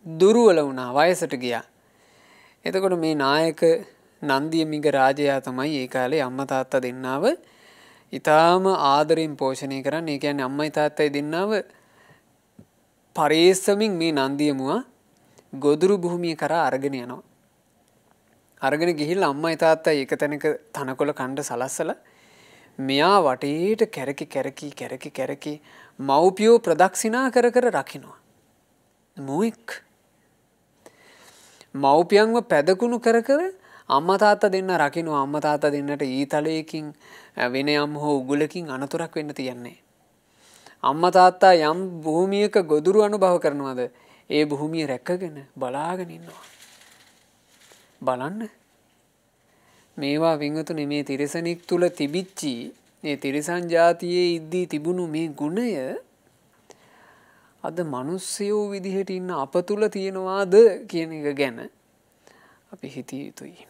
දුර්වල වුණා වයසට ගියා. එතකොට මේ නායක නන්දිය මිග රාජයා තමයි ඒ කාලේ අම්මා තාත්තා දෙන්නව ඊටාම ආදරෙන් පෝෂණය කරන්නේ. ඒ කියන්නේ අම්මයි තාත්තයි දෙන්නව පරේස්සමින් මේ නන්දිය මුවා ගොදුරු භූමිය කරා අරගෙන යනවා. අරගෙන ගිහිල්ලා අම්මයි තාත්තයි එක තැනක තනකොළ කණ්ඩ සලස්සලා මෙයා වටේට කැරකි මව්පියෝ ප්‍රදක්ෂිනා කර කර රකින්නවා. මුවෙක් මව්පියන්ව පැදකුණු කර කර අම්මා තාත්තා දෙන්න රකින්නවා. අම්මා තාත්තා දෙන්නට ඊතලයකින් වෙනයම් හෝ උගුලකින් අනතුරක් වෙන්න තියන්නේ. අම්මා තාත්තා යම් භූමියක ගොදුරු අනුභව කරනවද ඒ භූමිය රැකගෙන බලාගෙන ඉන්නවා. බලන්න මේවා වින්වතුනි මේ තිරිසනෙක් තුල තිබිච්චි මේ තිරිසන් જાතියේ ඉද්දී තිබුණු මේ ගුණය අද මිනිස්සයෝ විදිහට ඉන්න අප තුල තියෙනවාද කියන එක ගැන අපි හිතිය යුතුයි.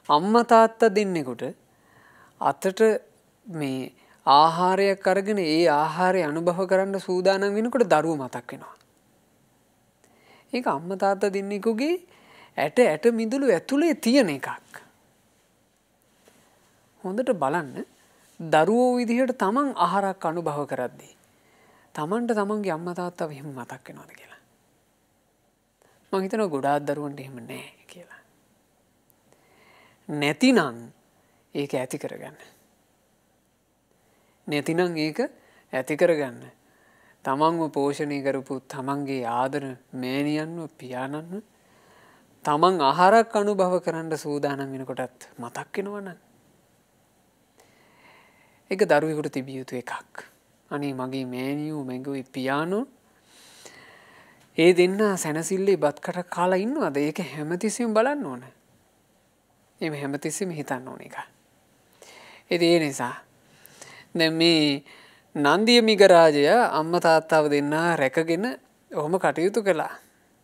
අම්මා තාත්තා දෙන්නෙකුට අතට මේ ආහාරයක් අරගෙන ඒ ආහාරය අනුභව කරන්න සූදානම් වෙනකොට දරුවෝ මතක් වෙනවා. ඒක අම්මා තාත්තා දෙන්නෙකුගේ ඇට මිදුළු ඇතුලේ තියෙන එකක්. හොඳට බලන්න දරුවෝ විදිහට තමන් ආහාරයක් අනුභව කරද්දී තමන්ට තමන්ගේ අම්මා තාත්තා එහෙම මතක් වෙනවද කියලා. මම හිතනවා ගොඩාක් දරුවන්ට එහෙම නැහැ කියලා. නැතිනම් ඒක ඇති කරගන්න. නැතිනම් ඒක ඇති කරගන්න. තමන්ව පෝෂණය කරපු තමන්ගේ ආදර මෑණියන්ව පියාණන්ව තමන් ආහාරයක් අනුභව කරන්න සූදානම් වෙනකොටත් මතක් වෙනවනම් ඒක දරුවෙකුට තිබිය යුතු එකක්. අනේ මගේ මෑණියෝ මගේ පියාණෝ ඒ දෙන්න සැනසille බත් කට කාලා ඉන්නවද? ඒක හැමතිස්සෙම බලන්න ඕන. එහෙම හැමතිස්සෙම හිතන්න ඕන එක. ඒ නිසා දැන් මේ නන්දිය මිග රාජයා අම්මා තාත්තාව දෙන්න රැකගෙන ඔහොම කටයුතු කළා.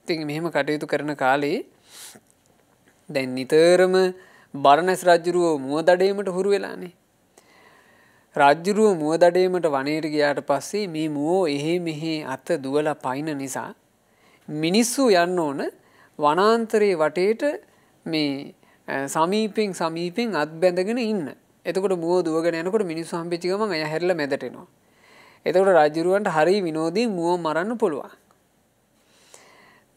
ඉතින් මෙහෙම කටයුතු කරන කාලේ දැන් නිතරම බරණැස් රජුරුව මුව දඩේමට හුරු වෙලානේ. රජුරුව මුව දඩේමට වනයේට ගියාට පස්සේ මේ මුවෝ එහෙ මෙහෙ අත දුවලා පයින් නිසා මිනිස්සු යන්න ඕන වනාන්තරයේ වටේට මේ සමීපෙන් අත් බැඳගෙන ඉන්න. එතකොට මුවෝ දුවගෙන යනකොට මිනිස්සු හම්බෙච්ච ගමන් අය හැරිලා මැදට එනවා. එතකොට රජුරුවන්ට හරිය විනෝදයෙන් මුවෝ මරන්න පුළුවන්.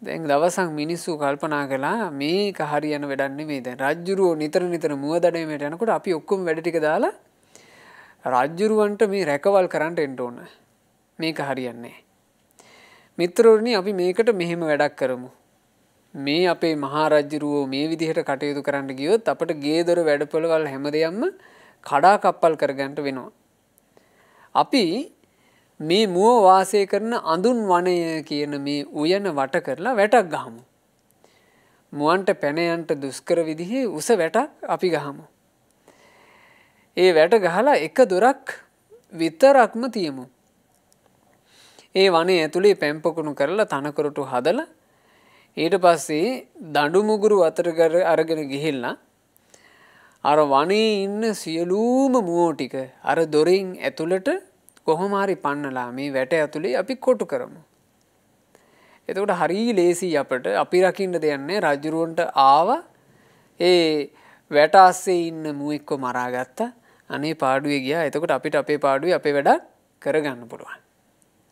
දැන් දවසක් මිනිස්සු කල්පනා කළා මේක හරියන වැඩක් නෙමෙයි. දැන් රජුරුවෝ නිතර මුව දඩේමට යනකොට අපි ඔක්කොම වැඩ ටික දාලා රජුරුවන්ට මේ රැකවල් කරන්න එන්න ඕන. මේක හරියන්නේ නැහැ. මිත්‍රෝනි අපි මේකට මෙහෙම වැඩක් කරමු. මේ අපේ මහා රජුරුවෝ මේ විදිහට කටයුතු කරන්න ගියොත් අපිට ගේ දොර වැඩපොළවල් හැමදේම කඩා කප්පල් කරගන්න වෙනවා. අපි මේ මුව වාසය කරන අඳුන් වනය කියන මේ උයන වට කරලා වැටක් ගහමු. මුවන්ට පැන යන්න දුෂ්කර විදිහේ උස වැටක් අපි ගහමු. ඒ වැට ගහලා එක දොරක් විතරක්ම තියමු. ඒ වනේ ඇතුලේ පැම්පකුණු කරලා තනකොරටු හදලා ඊට පස්සේ දඬු මුගුරු අතර අරගෙන ගිහිල්ලා අර වනේ ඉන්න සියලුම මුවෝ ටික අර දොරින් ඇතුළට කොහොම හරි පන්නලා මේ වැට ඇතුලේ අපි කොටු කරමු. එතකොට හරි ලේසි අපට අපි රකින්න දෙයක් නැහැ. රජුරවන්ට ආවා ඒ වැට ආස්සේ ඉන්න මුවෙක්ව මරාගත්තා. අනේ පාඩුවේ ගියා. එතකොට අපිට අපේ පාඩුවේ අපේ වැඩ කරගන්න පුළුවන්.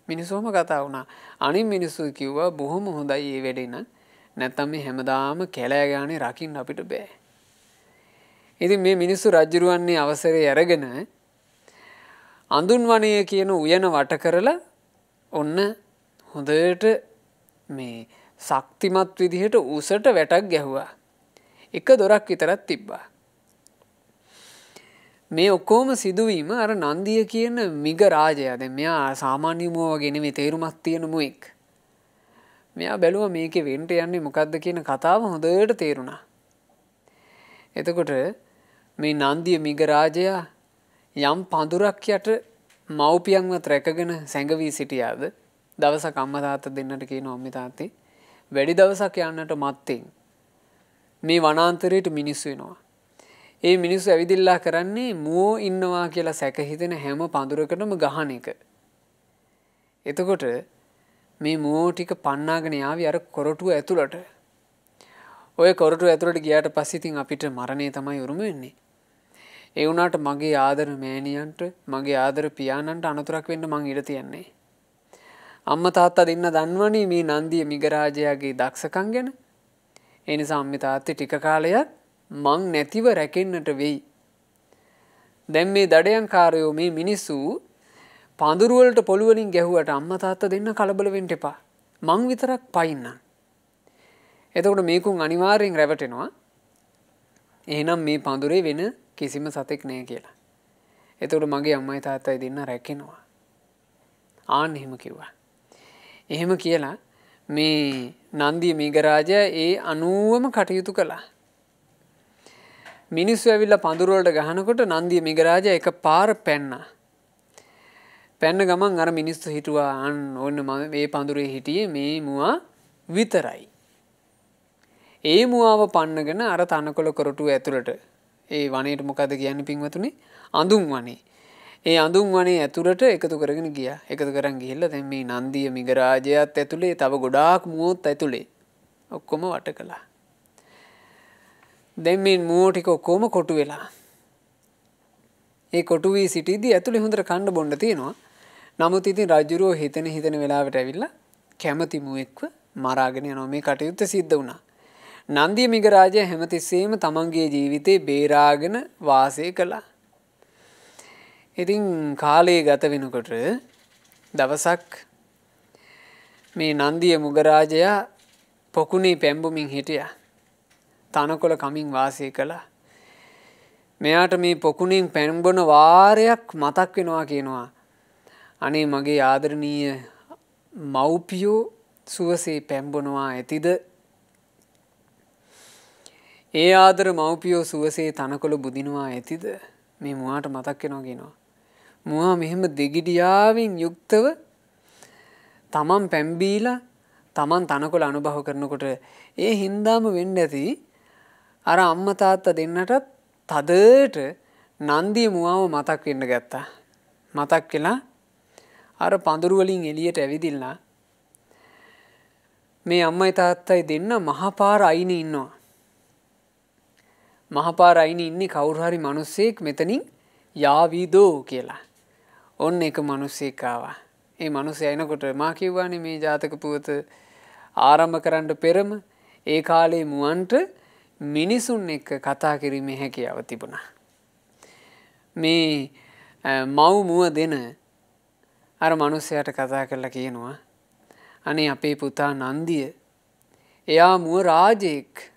මිනිස්සුම කතා වුණා. අනිත් මිනිස්සු කිව්වා බොහොම හොඳයි මේ වැඩේ නම්. නැත්තම් මේ හැමදාම කැලෑ ගානේ රකින්න අපිට බෑ. ඉතින් මේ මිනිස්සු රජුරවන්නේ අවසරය අරගෙන අඳුන්වණය කියන උයන වට කරලා ඔන්න හොඳට මේ ශක්තිමත් විදිහට උසට වැටක් ගැහුවා. එක දොරක් විතරක් තිබ්බා. මේ ඔක්කොම සිදුවීම අර නන්දිය කියන මිග රාජයා දැන් මෙයා සාමාන්‍ය මුව වගේ නෙමෙයි තේරුමක් තියෙන මුවෙක්. මෙයා බැලුවා මේකේ වෙන්න යන්නේ මොකද්ද කියන කතාව හොඳට තේරුණා. එතකොට මේ නන්දිය මිග රාජයා යම් පඳුරක් යට මව්පියන්වත් රැකගෙන සැඟවී සිටියාද දවසක් අම්මා තාත්තා දෙන්නට කියනවා අම්මේ තාත්තේ වැඩි දවසක් යන්නට මත්තෙන් මේ වනාන්තරයට මිනිස්සු එනවා. ඒ මිනිස්සු ඇවිදිල්ලා කරන්නේ මුවෝ ඉන්නවා කියලා සැක හිතෙන හැම පඳුරකටම ගහන එක. එතකොට මේ මුවෝ ටික පන්නාගෙන යාවි අර කොරටුව ඇතුළට. ඔය කොරටුව ඇතුළට ගියාට පස්සේ ඉතින් අපිට මරණය තමයි උරුම වෙන්නේ. ඒ වුණාට මගේ ආදර මෑණියන්ට මගේ ආදර පියාණන්ට අනතුරක් වෙන්න මං ඉඩ තියන්නේ. අම්මා තාත්තා දෙන්න දන්නවනේ මේ නන්දිය මිගරාජයාගේ දක්ෂකම් ගැන. ඒ නිසා අම්මේ තාත්තේ ටික කාලයක් මං නැතිව රැකෙන්නට වෙයි. දැන් මේ දඩයන්කාරයෝ මේ මිනිස්සු පඳුරු වලට පොළු වලින් ගැහුවට අම්මා තාත්තා දෙන්න කලබල වෙන්න එපා. මං විතරක් පයින්නම්. එතකොට මේකුන් අනිවාර්යෙන් රැවටෙනවා. එහෙනම් මේ පඳුරේ වෙන කිසිම සතෙක් නැහැ කියලා. එතකොට මගේ අම්මයි තාත්තයි දෙන්න රැකෙනවා. ආන්න එහෙම කිව්වා. එහෙම කියලා මේ නන්දිය මිගරාජයා ඒ අනුවම කටයුතු කළා. මිනිස්සු ඇවිල්ලා පඳුර වලට ගහනකොට නන්දිය මිගරාජයා එකපාර පැන්නා. පැන්න ගමන් අර මිනිස්සු හිතුවා අන්න ඕන්න මම මේ පඳුරේ හිටියේ මේ මුවා විතරයි. ඒ මුවාව පන්නගෙන අර තනකොළ කොරටුව ඇතුළට ඒ වනයේට මොකද කියන්නේ පින්වතුනි? අඳුන් වනේ. ඒ අඳුන් වනේ ඇතුළට එකතු කරගෙන ගියා. එකතු කරන් ගිහිල්ලා දැන් මේ නන්දිය මිගරාජයාත් ඇතුලේ තව ගොඩාක් මුවොත් ඇතුලේ ඔක්කොම වට කළා. දැන් මේ මුවෝ ටික ඔක්කොම කොටු වෙලා. ඒ කොටු වී සිටිද්දී ඇතුලේ හොඳට කන්න බොන්න තියෙනවා. නමුත් ඉතින් රජුරෝ හිතෙන වෙලාවට ඇවිල්ලා කැමති මුවෙක්ව මරාගෙන යනවා. මේ කටයුත්ත සිද්ධ වුණා. නන්දිය මිගරාජයා හැමතිස්සෙම තමන්ගේ ජීවිතේ බේරාගෙන වාසය කළා. ඉතින් කාලය ගත වෙනකොට දවසක් මේ නන්දිය මුගරාජයා පොකුණේ පැම්බුමින් හිටියා. තනකොළ කමින් වාසය කළා. මෙයාට මේ පොකුණෙන් පැම්බුන වාරයක් මතක් වෙනවා කියනවා. අනේ මගේ ආදරණීය මව්පියෝ සුවසේ පැම්බුනවා ඇතිද? ඒ ආදර මව්පියෝ සුවසේ තනකොළ බුදිනවා ඇතිද? මේ මුවාට මතක් වෙනවා කියනවා. මුවා මෙහෙම දෙගිඩියාවෙන් යුක්තව තමන් පැම්බීලා තමන් තනකොළ අනුභව කරනකොට ඒ හින්දාම වෙන්න ඇති අර අම්මා තාත්තා දෙන්නටත් තදට නන්දිය මුවාව මතක් වෙන්න ගත්තා. මතක් වෙලා අර පඳුරු වලින් එළියට ඇවිදිලා මේ අම්මයි තාත්තයි දෙන්න මහපාර අයිනේ ඉන්නවා. මහපාර අයිනේ ඉන්නේ කවුරු හරි මිනිස්සෙක් මෙතනින් යාවිදෝ කියලා. ඔන්න එක මිනිස්සෙක් ආවා. ඒ මිනිස්සයා එනකොට මා කිව්වානේ මේ ජාතක පුවත ආරම්භ කරන්න පෙරම ඒ කාලේ මුවන්ට මිනිසුන් එක්ක කතා කිරීමේ හැකියාව තිබුණා. මේ මව් මුව දෙන අර මිනිස්සයාට කතා කරලා කියනවා අනේ අපේ පුතා නන්දිය එයා මුව රාජෙක්.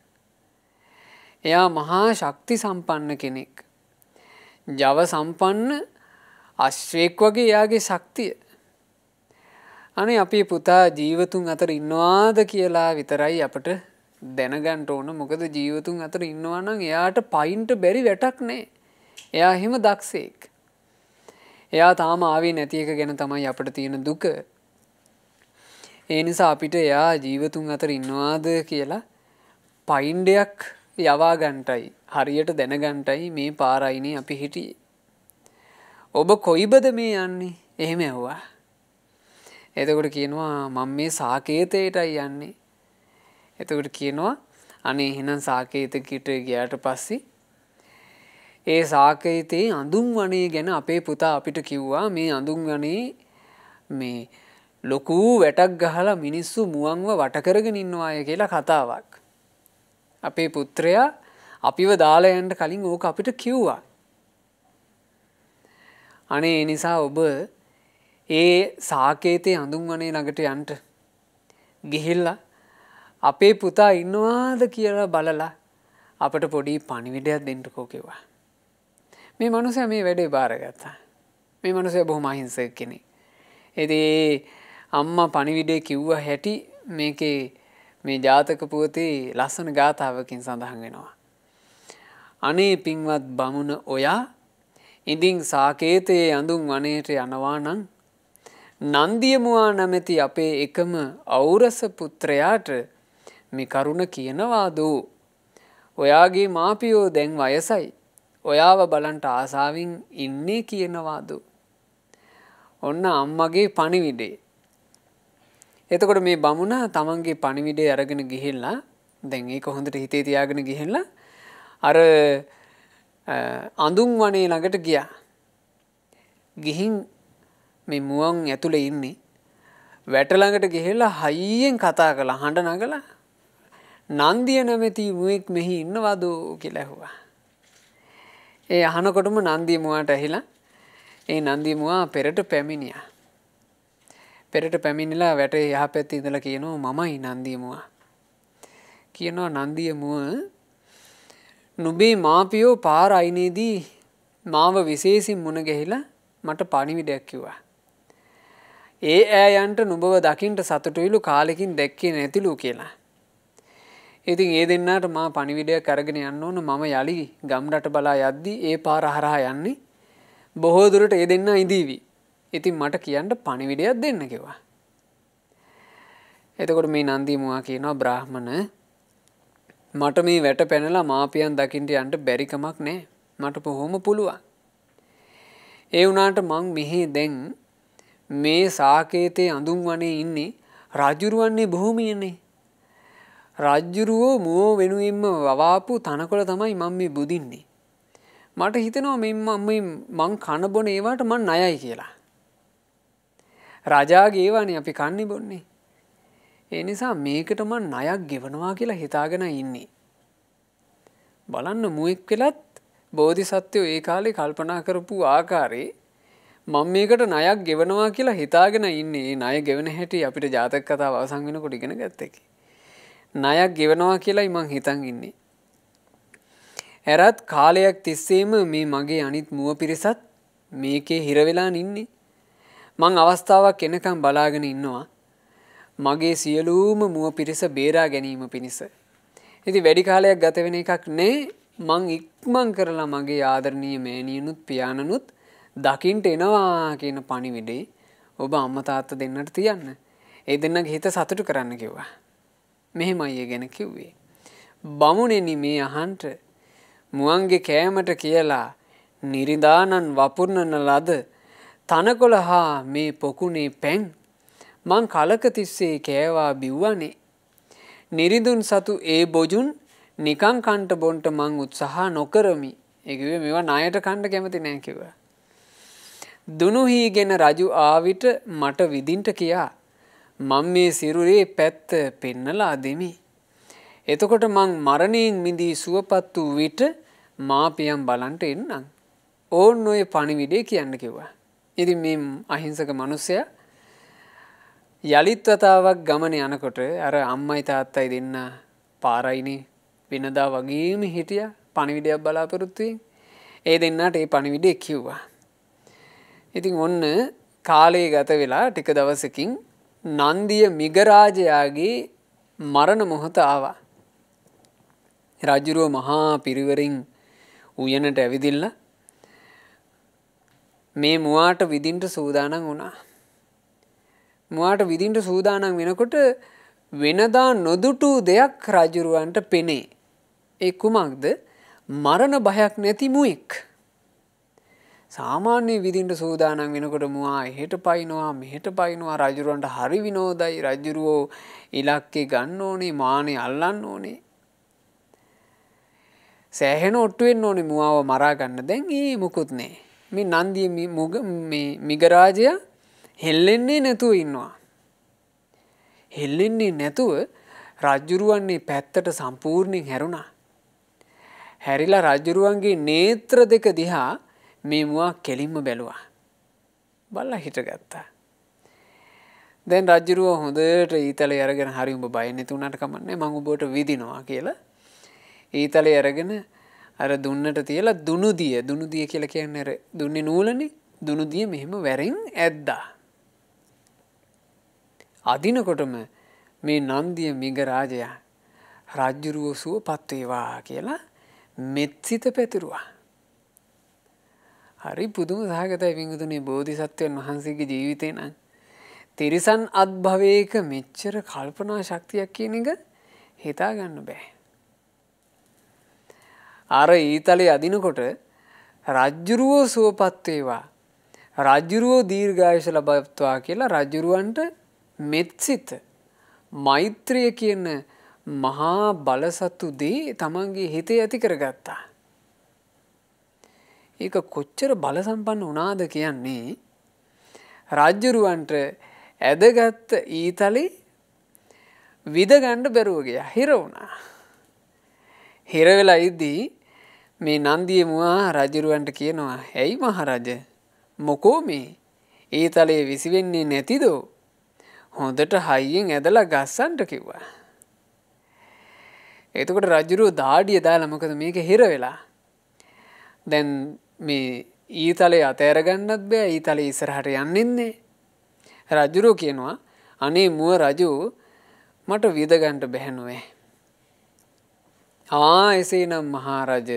එයා මහා ශක්ති සම්පන්න කෙනෙක්. ජව සම්පන්න අශ්වයෙක් වගේ එයාගේ ශක්තිය. අනේ අපේ පුතා ජීවතුන් අතර ඉන්නවාද කියලා විතරයි අපට දැනගන්න ඕන. මොකද ජීවතුන් අතර ඉන්නවා නම් එයාට පයින්ට බැරි වැටක් නැහැ. එයා එහෙම දක්ෂයෙක්. එයා තාම ආවේ නැති එක ගැන තමයි අපිට තියෙන දුක. ඒ නිසා අපිට එයා ජීවතුන් අතර ඉන්නවාද කියලා පයින්ඩයක් යවා ගන්නටයි හරියට දැනගන්නටයි මේ පාරයිනේ අපි හිටියේ. ඔබ කොයිබද මේ යන්නේ? එහෙම ඇහුවා. එතකොට කියනවා මම මේ සාකේතයටයි යන්නේ. එතකොට කියනවා අනේ එහෙනම් සාකේතකට ගියාට පස්සේ ඒ සාකේතේ අඳුන් වනේ ගැන අපේ පුතා අපිට කිව්වා. මේ අඳුන් වනේ මේ ලොකු වැටක් ගහලා මිනිස්සු මුවන්ව වට කරගෙන ඉන්නවාය කියලා කතාවක්. අපේ පුත්‍රයා අපිව දාලා යන්න කලින් ඕක අපිට කිව්වා. අනේ ඒ නිසා ඔබ ඒ සාකේතේ අඳුන් වනේ ළඟට යන්න ගිහිල්ලා අපේ පුතා ඉන්නවාද කියලා බලලා අපට පොඩි පණිවිඩයක් දෙන්නකෝ කිව්වා. මේ මනුස්සයා මේ වැඩේ බාරගත්තා. මේ මනුස්සයා බොහොම අහිංසක කෙනෙක්. ඉතින් අම්මා පණිවිඩේ කිව්ව හැටි මේකේ මේ ජාතක පුවතේ ලස්සන ගාථාවකින් සඳහන් වෙනවා. අනේ පින්වත් බමුණ ඔයා ඉදින් සාකේතයේ අඳුන් වනයේට යනවා නම් නන්දිය මුවා නැමැති අපේ එකම ඖරස පුත්‍රයාට මේ කරුණ කියනවාදෝ. ඔයාගේ මාපියෝ දැන් වයසයි. ඔයාව බලන්ට ආසාවෙන් ඉන්නේ කියනවාදෝ. ඔන්න අම්මගේ පණිවිඩේ. එතකොට මේ බමුණා තමන්ගේ පණිවිඩේ අරගෙන ගිහිල්ලා දැන් ඒක හොඳට හිතේ තියාගෙන ගිහිල්ලා අර අඳුන් වනේ ළඟට ගියා. ගිහින් මේ මුවන් ඇතුලේ ඉන්නේ වැට ළඟට ගිහිල්ලා හයියෙන් කතා කළා හඬ නගලා නන්දිය නැමැති මුවෙක් මෙහි ඉන්නවද කියලා ඇහුවා. ඒ අහනකොටම නන්දිය මුවාට ඇහිලා ඒ නන්දිය මුවා පෙරට පැමිණියා. පෙරට පැමිණිලා වැටේ යහපැත්තේ ඉඳලා කියනවා මමයි නන්දිය මුවා. කියනවා නන්දිය මුව නුඹේ මාපියෝ පාර අයිනේදී මාව විශේෂයෙන් මුණ ගැහිලා මට පණිවිඩයක් කිව්වා. ඒ ඈයන්ට නුඹව දකින්න සතුටුයිලු කාලෙකින් දැක්කේ නැතිලු කියලා. ඉතින් ඒ දෙන්නාට මා පණිවිඩයක් අරගෙන යන්න ඕන. මම යලි ගම් රට බලා යද්දී ඒ පාර හරහා යන්නේ. බොහෝ දුරට ඒ දෙන්නා ඉදීවි. ඉතින් මට කියන්න පණිවිඩයක් දෙන්න කිව්වා. එතකොට මේ නන්දිය මුවා කියනවා බ්‍රාහ්මණ මට මේ වැට පැනලා මාපියන් දකින්න යන්න බැරි කමක් නැහැ. මට බොහොම පුළුවන්. ඒ වුණාට මං මෙහි දැන් මේ සාකේතේ අඳුන් වනේ ඉන්නේ රාජ්‍යරුවන්නේ භූමියනේ. රාජ්‍යරුවෝ මුව වෙනුවෙන්ම වවාපු තනකොළ තමයි මම මේ බුදින්නේ. මට හිතෙනවා මං කන බොන ඒවට මං ණයයි කියලා. රජාගේ ඒවානේ අපි කන්නේ බොන්නේ. ඒ නිසා මේකට මං ණයක් ගෙවනවා කියලා හිතාගෙන ඉන්නේ. බලන්න මුවෙක් වෙලත් බෝධිසත්වෝ ඒ කාලේ කල්පනා කරපු ආකාරයේ මම මේකට ණයක් ගෙවනවා කියලා හිතාගෙන ඉන්නේ. ඒ ණය ගෙවන හැටි අපිට ජාතක කතාව අවසන් වෙනකොට ඉගෙන ගත්තා. ණයක් ගෙවනවා කියලායි මං හිතන් ඉන්නේ. එරත් කාලයක් තිස්සේම මේ මගේ අනිත් මුව පිරිසත් මේකේ හිර වෙලා ඉන්නේ. මං අවස්ථාවක් එනකම් බලාගෙන ඉන්නවා. මගේ සියලුම මුව පිරිස බේරා ගැනීම පිණිස. ඉතින් වැඩි කාලයක් ගත වෙන එකක් නේ. මං ඉක්මන් කරලා මගේ ආදරණීය මෑණියනුත් පියාණනුත් දකින්ට එනවා කියන පණිවිඩේ ඔබ අම්මා තාත්තා දෙන්නට තියන්න. ඒ දෙන්නගේ හිත සතුටු කරන්න කිව්වා. මෙහෙමයි ඒ ගැන කිව්වේ. බමුණෙනි මේ අහන්ට මුවන්ගේ කෑමට කියලා නිරිදානන් වපුරන ලද තනකොළ හා මේ පොකුණේ පැන් මං කලක තිස්සේ කෑවා බිව්වනේ. නිරිදුන් සතු ඒ බොජුන් නිකං කන්ට බොන්ට මං උත්සාහ නොකරමි. ඒ කිව්වේ මේවා ණයට කන්න කැමති නෑ කිව්වා. දුනුහිගෙන රජු ආවිට මට විදින්ට කියා මම මේ සිරුරේ පැත්ත පෙන්නලා දෙමි. එතකොට මං මරණයෙන් මිදී සුවපත් වූ විට මාපියන් බලන්ට එන්නම්. ඕන් ඔය පණිවිඩේ කියන්න කිව්වා. ඉතින් මේ අහිංසක මිනිසයා යලිත් වතාවක් ගමන යනකොට අර අම්මයි තාත්තයි දෙන්න පාරයිනේ වෙනදා වගේම හිටියා පණිවිඩයක් බලාපොරොත්තු වෙමින්. ඒ දෙන්නාට ඒ පණිවිඩය කිව්වා. ඉතින් ඔන්න කාලේ ගත වෙලා ටික දවසකින් නන්දිය මිගරාජයාගේ මරණ මොහොත ආවා. රජුරෝ මහා පිරිවරින් උයනට ඇවිදින්න මේ මුවාට විදින්ට සූදානම් වුණා. මුවාට විඳින්න සූදානම් වෙනකොට වෙනදා නොදුටු දෙයක් රජුරවන්ට පෙනේ. ඒ කුමක්ද? මරණ බයක් නැති මුවෙක්. සාමාන්‍ය විඳින්න සූදානම් වෙනකොට මුවා එහෙට පයින්නවා මෙහෙට පයින්නවා. රජුරවන්ට හරි විනෝදයි. රජුරෝ ඉලක්කේ ගන්න ඕනේ, මානේ අල්ලන්න ඕනේ. සෑහෙන ඔට්ටු වෙන්න ඕනේ මුවාව මරා ගන්න. දැන් ඒ මුකුත් නැහැ. මේ නන්දිය මේ මිගරාජයා හෙල්ලෙන්නේ නැතුව ඉන්නවා. හෙල්ලෙන්නේ නැතුව රජුරුවන්නේ පැත්තට සම්පූර්ණයෙන් හැරුණා. හැරිලා රජුරුවන්ගේ නේත්‍ර දෙක දිහා මේ මුවා කෙලින්ම බැලුවා. බලලා හිටගත්තා. දැන් රජුරුව හොඳට ඊතලේ අරගෙන හරි උඹ බය නැති උනාට කමන්නේ මම උඹට විදිනවා කියලා ඊතලේ අරගෙන අර දුන්නට තියලා දුනුදිය කියලා කියන්නේ අර දුන්නේ නූලනේ. දුනුදිය මෙහෙම වැරෙන් ඇද්දා. අදිනකොටම මේ නන්දිය මිගරාජයා රජුරුව සුවපත් වේවා කියලා මෙත්සිත පැතිරුවා. හරි පුදුම සහගතයි වින්දුනේ බෝධිසත්වයන් වහන්සේගේ ජීවිතේ නම් තිරිසන් අත්භවයක මෙච්චර කල්පනා ශක්තියක් කියන එක හිතා ගන්න බෑ. අර ඊතලේ අදිනකොට රජ්ජුරුවෝ සුවපත් වේවා රජ්ජුරුවෝ දීර්ඝායුෂ ලබත්වා කියලා රජ්ජුරුවන්ට මෙත්සිත මෛත්‍රිය කියන මහා බලසතු දේ තමන්ගේ හිතේ ඇති කරගත්තා. ඒක කොච්චර බල සම්පන්න වුණාද කියන්නේ රජ්ජුරුවන්ට ඇදගත් ඊතලේ විද ගන්න බැරුව ගියා. හිර වුණා. හිර වෙලා ඉද්දී මේ නන්දිය මුවා රජුරවන්ට කියනවා ඇයි මහරජ මොකෝ මේ ඊතලේ විසි වෙන්නේ නැතිද? හොඳට හයියෙන් ඇදලා ගස්සන්න කිව්වා. එතකොට රජුරෝ දාඩිය දාලා මොකද මේක හිර වෙලා. දැන් මේ ඊතලේ අතෑර ගන්නත් බෑ. ඊතලේ ඉස්සරහට යන්නේ නැහැ. රජුරෝ කියනවා අනේ මුව රජු මට විද ගන්න බැහැ නොවේ. එසේනම් මහරජ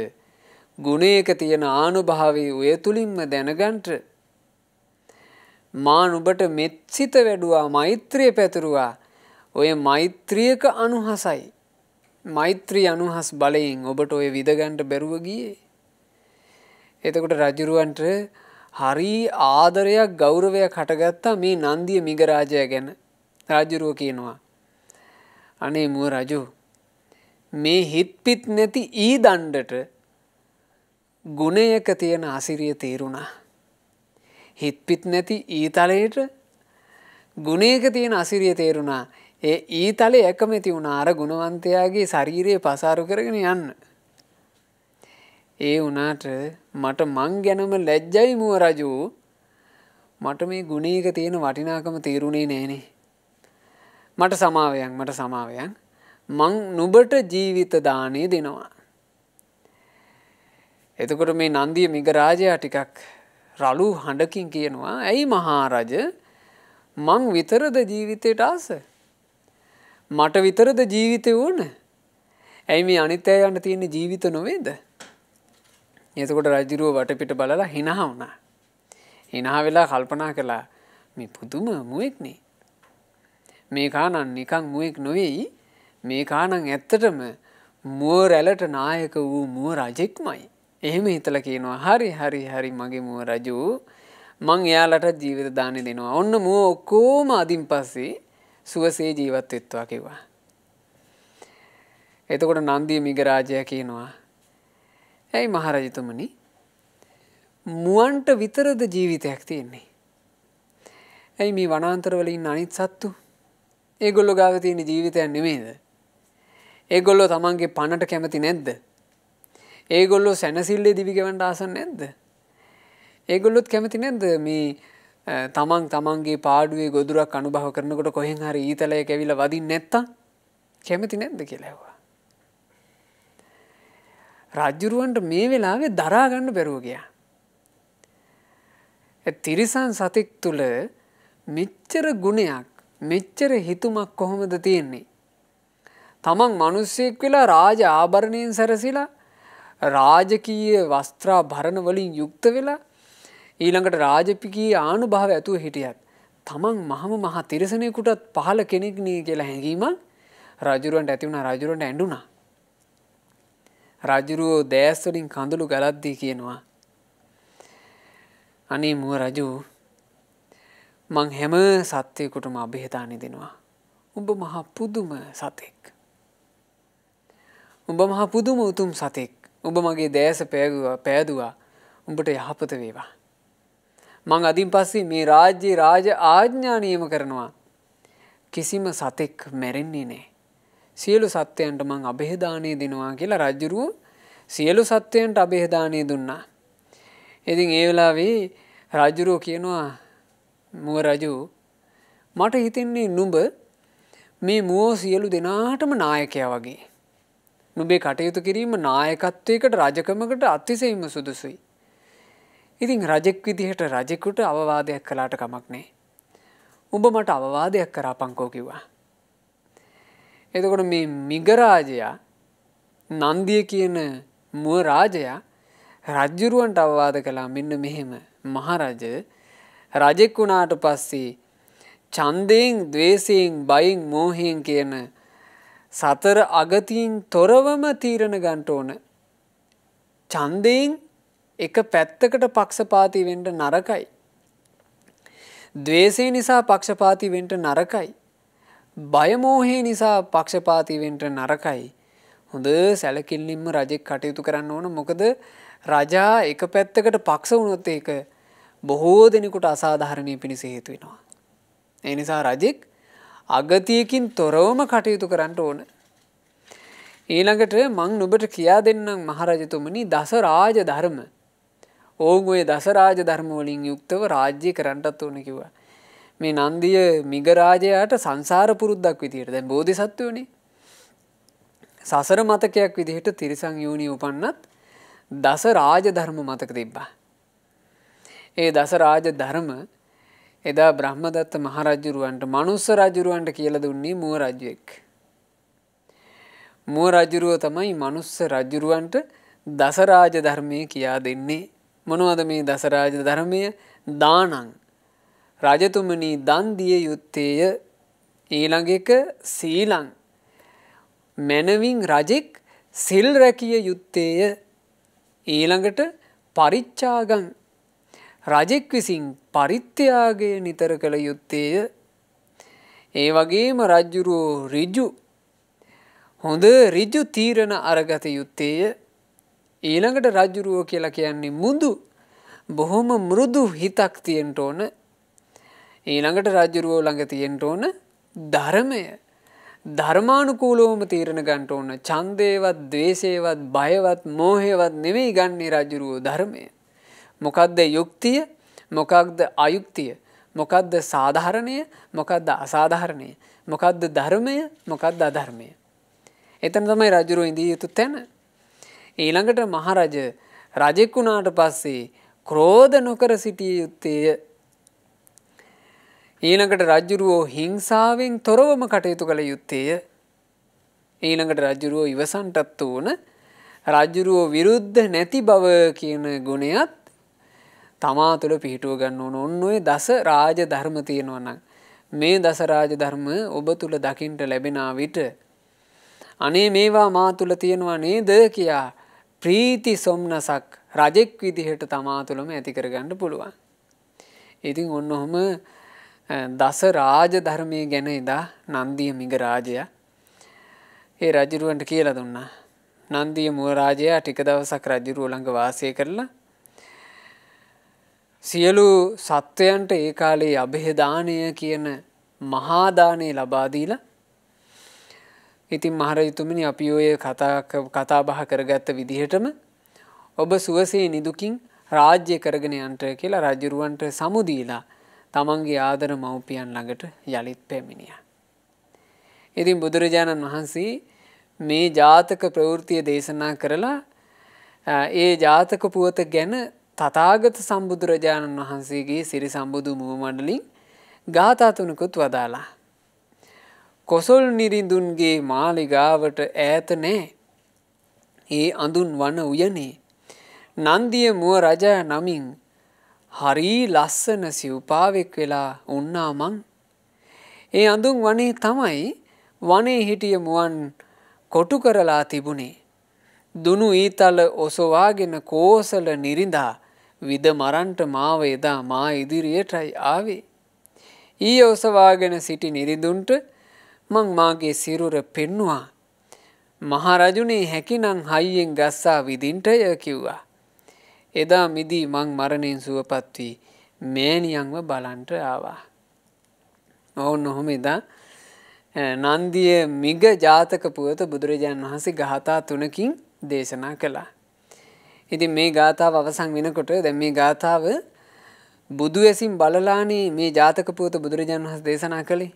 ගුණයක තියෙන ආනුභාවී ඔය තුලින්ම දැනගන්ට මා නුඹට මෙත්සිත වැඩුවා මෛත්‍රිය පැතුරුවා. ඔය මෛත්‍රියක අනුහසයි. මෛත්‍රී අනුහස් බලයෙන් ඔබට ඔය විද ගන්න බැරුව ගියේ. එතකොට රජුරවන්ට හරි ආදරයක් ගෞරවයක් හටගත්තා මේ නන්දිය මිගරාජයා ගැන. රජුරෝ කියනවා අනේ මුව රජු මේ හිත්පිත් නැති ඊ දණ්ඩට ගුණයක තියෙන අසිරිය තේරුණා. හිත්පිත් නැති ඊතලයට ගුණයක තියෙන අසිරිය තේරුණා. ඒ ඊතලේ එකමැති වුණා අර ගුණවන්තයාගේ ශරීරය පසාරු කරගෙන යන්න. ඒ වුණාට මට මං ගැනම ලැජ්ජයි මුව රජු. මට මේ ගුණයක තියෙන වටිනාකම තේරුණේ නෑනේ. මට සමාවයන් මං නුඹට ජීවිත දානේ දෙනවා. එතකොට මේ නන්දිය මිගරාජයා ටිකක් රළු හඬකින් කියනවා ඇයි මහරජ මං විතරද ජීවිතේට ආස? මට විතරද ජීවිතේ ඕන? ඇයි මේ අනිත් අයන්ට තියෙන ජීවිත නොවේද? එතකොට රජුරුව වටපිට බලලා hina වුණා. hina වෙලා කල්පනා කළා මේ පුදුම මුවෙක්නේ. මේ කාණන් නිකන් මුවෙක් නොවේයි. මේ කාණන් ඇත්තටම මුව රැළට නායක වූ මුව රජෙක්මයි. එහෙම හිතලා කියනවා හරි මගේ මුව රජු මං එයාලට ජීවිත දානේ දෙනවා. ඔන්න මුව ඔක්කොම අදින් පස්සේ සුවසේ ජීවත් වෙත්වා කිව්වා. එතකොට නන්දිය මිගරාජයා කියනවා ඇයි මහරජතුමනි මුවන්ට විතරද ජීවිතයක් තියෙන්නේ? ඇයි මේ වනාන්තරවල ඉන්න අනිත් සත්තු ඒගොල්ලෝ ගාව තියෙන ජීවිතයක් නෙමෙයිද? ඒගොල්ලෝ තමන්ගේ පණට කැමති නැද්ද? ඒගොල්ලෝ සැනසille දිවි ගෙවන්න ආස නැද්ද? ඒගොල්ලොත් කැමති නැද්ද මේ තමන්ගේ පාඩුවේ ගොදුරක් අනුභව කරනකොට කොහෙන් හරි ඊතලයක ඇවිල්ලා වදින්න නැත්තම් කැමති නැද්ද කියලා ඇහුවා. රජුරවන්ට මේ වෙලාවේ දරා ගන්න බැරුව ගියා. තිරිසන් සතෙක් තුල මෙච්චර ගුණයක් මෙච්චර හිතුමක් කොහොමද තියෙන්නේ? තමන් මිනිස්සෙක් වෙලා රාජ ආභරණයෙන් සැරසිලා රාජකීය වස්ත්‍රාභරණ වලින් යුක්ත වෙලා ඊළඟට රාජකීය ආනුභාව ඇතුව හිටියත් තමන් මහම මහා තිරසනෙකුටත් පහළ කෙනෙක් නේ කියලා හැඟීමක් රජුරවන්ට ඇති වුණා. රජුරවන්ට ඇඬුණා. රජුරෝ දෑස් වලින් කඳුළු ගලද්දී කියනවා අනේ මුව රජු මං හැම සත්වයකටම અભේදානෙ දෙනවා. උඹ මහා පුදුම සතෙක්. උඹ මහා පුදුම උතුම් සතෙක්. උඹ මගේ දෑස පෑදුවා. උඹට යහපත වේවා. මං අදින් පස්සේ මේ රාජ්‍යයේ රාජ ආඥා නියම කරනවා. කිසිම සතෙක් මැරෙන්නේ නැහැ. සියලු සත්වයන්ට මං અભේදානෙ දෙනවා කියලා රජුරුව සියලු සත්වයන්ට અભේදානෙ දුන්නා. ඉතින් ඒ වෙලාවේ රජුරුව කියනවා මුව රජු මට හිතෙන්නේ නුඹ මේ මුව සියලු දෙනාටම නායකයා වගේ. නුඹේ කටයුතු කිරීම නායකත්වයකට රජකමකට අතිශයින්ම සුදුසුයි. ඉතින් රජෙක් විදිහට රජෙකුට අවවාදයක් කළාට කමක් නැහැ. උඹ මට අවවාදයක් කරාපන්කෝ කිව්වා. එතකොට මේ මිගරාජයා නන්දිය කියන මුව රාජයා රජුරවන්ට අවවාද කළා මෙන්න මෙහෙම මහරජ රජෙක් වුණාට පස්සේ ඡන්දයෙන්, ද්වේෂයෙන්, බයෙන්, මෝහයෙන් කියන සතර අගතියින් තොරවම තීරණ ගන්න ඕන. ඡන්දයෙන් එක පැත්තකට පක්ෂපාතී වෙන්න නරකයි. ද්වේෂය නිසා පක්ෂපාතී වෙන්න නරකයි. බය මෝහය නිසා පක්ෂපාතී වෙන්න නරකයි. හොඳ සැලකිල්ලින්ම රජෙක් කටයුතු කරන්න ඕන. මොකද රජා එක පැත්තකට පක්ෂ වුණොත් ඒක බොහෝ දෙනෙකුට අසාධාරණීය පිණිස හේතු වෙනවා. ඒ නිසා රජෙක් අගතියකින් තොරවම කටයුතු කරන්න ඕන. ඊළඟට මං නුඹට කියා දෙන්නම් මහරජතුමනි දස රාජ ධර්ම. ඕන් ඔය දස රාජ ධර්ම වලින් යුක්තව රාජ්‍ය කරන්නත් ඕන කිව්වා. මේ නන්දිය මිගරාජයාට සංසාර පුරුද්දක් විදිහට දැන් බෝධිසත්වයෝනේ. සසර මතකයක් විදිහට තිරිසන් යෝනි උපන්නත් දස රාජ ධර්ම මතක තිබ්බා. ඒ දස රාජ ධර්ම එදා බ්‍රහ්මදත්ත මහරජුරවන්ට මනුස්ස රජුරවන්ට කියලා දුන්නේ මුව රජුෙක්. මුව රජුරුව තමයි මනුස්ස රජුරවන්ට දස රාජ ධර්මයේ කියා දෙන්නේ. මොනවද මේ දස රාජ ධර්මය? දානං රජතුමනි දන් දිය යුත්තේය. ඊළඟ එක සීලං මනවින් රජෙක් සිල් රැකිය යුත්තේය. ඊළඟට පරිත්‍යාගං රජෙක් විසින් පරිත්‍යාගය නිතර කළ යුත්තේය. ඒ වගේම රජුරෝ ඍජු හොඳ ඍජු තීරණ අරගත යුත්තේය. ඊළඟට රජුරෝ කියලා කියන්නේ මුදු බොහොම මෘදු හිතක් තියෙන්න ඕන. ඊළඟට රජුරෝ ළඟ තියෙන්න ඕන ධර්මය. ධර්මානුකූලවම තීරණ ගන්න ඕන. ඡන්දේවත්, ද්වේෂේවත්, බයවත්, මෝහේවත් නෙවෙයි ගන්නේ රජුරෝ ධර්මය. මොකද්ද යුක්තිය? මොකක්ද අයුක්තිය? මොකද්ද සාධාරණය? මොකද්ද අසාධාරණය? මොකද්ද ධර්මය? මොකද්ද අධර්මය? එතන තමයි රජුරෝ ඉඳී යුතු තැන. ඊළඟට මහරජ රජෙක් වුණාට පස්සේ ක්‍රෝධ නොකර සිටිය යුත්තේය. ඊළඟට රජුරෝ හිංසාවෙන් තොරවම කටයුතු කළ යුත්තේය. ඊළඟට රජුරෝ ඉවසන්ටත් ඕන. රජුරෝ විරුද්ධ නැති බව කියන ගුණයත් තමා තුළ පිහිටුව ගන්න ඕන. ඔන්න ඔය දස රාජ ධර්ම තියෙනවා නම් මේ දස රාජ ධර්ම ඔබ තුළ දකින්න ලැබෙන විට අනේ මේවා මා තුළ තියෙනවා නේද කියා ප්‍රීති සොම්නසක් රජෙක් විදිහට තමා තුළම ඇති කරගන්න පුළුවන්. ඉතින් ඔන්න ඔහම දස රාජ ධර්මයේ ගැන එදා නන්දිය මිගරාජයා ඒ රජුරවන්ට කියලා දුන්නා. නන්දිය මුව රාජයා ටික දවසක් රජුරුව ළඟ වාසය කරලා සියලු සත්වයන්ට ඒ කාලේ અભේදානය කියන මහා දාණය ලබා දීලා ඉතින් මහරජතුමනි අපි ඔය කතා බහ කරගත්ත විදිහටම ඔබ සුවසේ නිදුකින් රාජ්‍ය කරගෙන යන්න කියලා රජුරවන්ට සමු දීලා තමන්ගේ ආදර මව්පියන් ළඟට යලිත් පැමිණියා. ඉතින් බුදුරජාණන් වහන්සේ මේ ජාතක ප්‍රවෘත්තිය දේශනා කරලා ඒ ජාතක පුවත ගැන තථාගත සම්බුදුරජාණන් වහන්සේගේ සිරි සම්බුදු මුව මණ්ඩලින් ගාථා තුනකුත් වදාලා. කොසල් නිරිඳුන්ගේ මාලිගාවට ඈත නෑ ඒ අඳුන් වන උයනේ නන්දිය මුව රජා නමින් හරි ලස්සන සිව්පාවෙක් වෙලා උන්නා මං. ඒ අඳුන් වනේ තමයි වනේ හිටිය මුවන් කොටු කරලා තිබුණේ. දුනු ඊතල ඔසවාගෙන කෝසල නිරිඳා විද මරන්ට මාව එදා මා ඉදිරියටයි ආවේ. ඊ ඔසවාගෙන සිටි නිරිඳුන්ට මං මාගේ සිරුර පෙන්නුවා. මහරජුනේ හැකිනම් හයියෙන් ගස්සා විදින්ටය කිව්වා. එදා මිදී මං මරණයෙන් සුවපත් වී මෑණියන්ව බලන්ට ආවා. ඔවුන් ඔහොම එදා නන්දිය මිග ජාතක පුවත බුදුරජාණන් වහන්සේ ගාථා 3කින් දේශනා කළා. ඉතින් මේ ගාථාව අවසන් වෙනකොට දැන් මේ ගාථාව බුදු ඇසින් බලලානේ මේ ජාතක පුවත බුදුරජාණන් වහන්සේ දේශනා කළේ.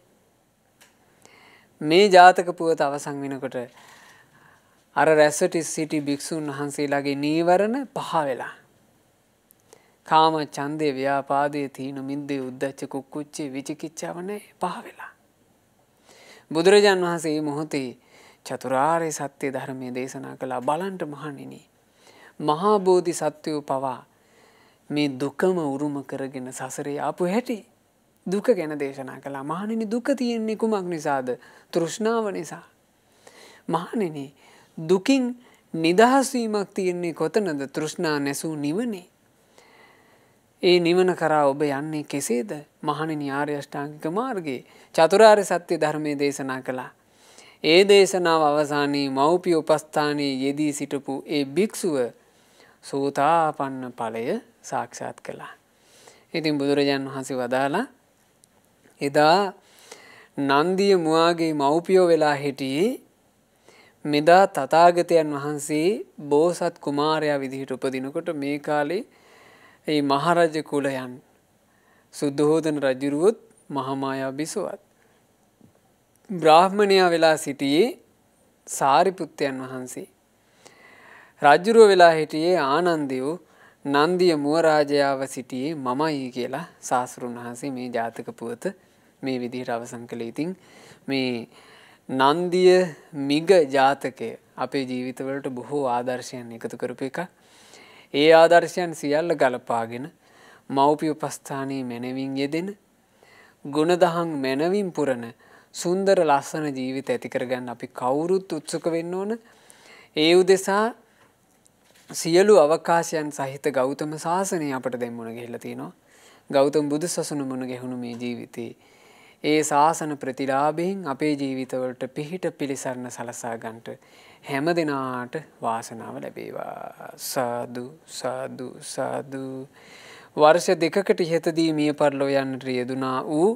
මේ ජාතක පුවත අවසන් වෙනකොට අර රැස්වට සිටි භික්ෂුන් වහන්සේලාගේ නීවරණ පහ වෙලා. කාම ඡන්දේ ව්‍යාපාදේ තීන මිද්දේ උද්ධච්ච කුක්කුච්චේ විචිකිච්ඡාව නැහැ පහ වෙලා. බුදුරජාන් වහන්සේ මේ මොහොතේ චතුරාර්ය සත්‍ය ධර්මයේ දේශනා කළා. බලන්ට මහණෙනි මහා බෝධි සත්වෝ පවා මේ දුකම උරුම කරගෙන සසරේ ආපු හැටි දුක ගැන දේශනා කළා. මහණෙනි දුක තියෙන්නේ කුමක් නිසාද? තෘෂ්ණාව නිසා. මහණෙනි දුකින් නිදහස් වීමක් තියෙන්නේ කොතනද? තෘෂ්ණා නැසූ නිවනේ. ඒ නිවන කරා ඔබ යන්නේ කෙසේද? මහණෙනි ආර්ය අෂ්ටාංගික මාර්ගයේ චතුරාර්ය සත්‍ය ධර්මයේ දේශනා කළා. ඒ දේශනාව අවසානයේ මෞපිය උපස්ථානයේ යෙදී සිටපු ඒ භික්ෂුව සෝතාපන්න ඵලය සාක්ෂාත් කළා. ඉතින් බුදුරජාණන් වහන්සේ වදාලා එදා නන්දිය මුවාගේ මෞපියෝ වෙලා හිටියේ මෙදා තථාගතයන් වහන්සේ බෝසත් කුමාරයා විදිහට උපදිනකොට මේ කාලේ ඒ මහරජ කුලයන් සුද්ධෝදන රජුරුවොත් මහාමායා බිසවත් බ්‍රාහ්මණයා වෙලා සිටියේ සාරිපුත්තයන් වහන්සේ. රජුරුව වෙලා හිටියේ ආනන්දයෝ. නන්දිය මුව රාජයාව සිටියේ මමයි කියලා ශාස්ත්‍රුන් වහන්සේ මේ ජාතක පුවත මේ විදිහට අවසන් කළේ. ඉතින් මේ නන්දිය මිග ජාතකය අපේ ජීවිතවලට බොහෝ ආදර්ශයන් එකතු කරපු එකක්. ඒ ආදර්ශයන් සියල්ල ගලපාගෙන මෞපිය උපස්ථානයේ මැනවින් යෙදෙන ගුණදහම් මැනවින් පුරන සුන්දර ලස්සන ජීවිත ඇති කරගන්න අපි කවුරුත් උත්සුක වෙන්න ඕන. ඒ උදෙසා සියලු අවකාශයන් සහිත ගෞතම සාසනය අපට දැන් මුණ ගැහිලා තිනවා. ගෞතම බුදු සසුන මුණ ගැහුණු මේ ජීවිතේ ඒ ශාසන ප්‍රතිලාභයෙන් අපේ ජීවිතවලට පිහිට පිළිසරණ සලසා ගන්නට හැම දිනාට වාසනාව ලැබේවා. සාදු සාදු සාදු. වර්ෂ දෙකකට ඉහතදී මිය පරලෝ යන්නට යෙදුනා වූ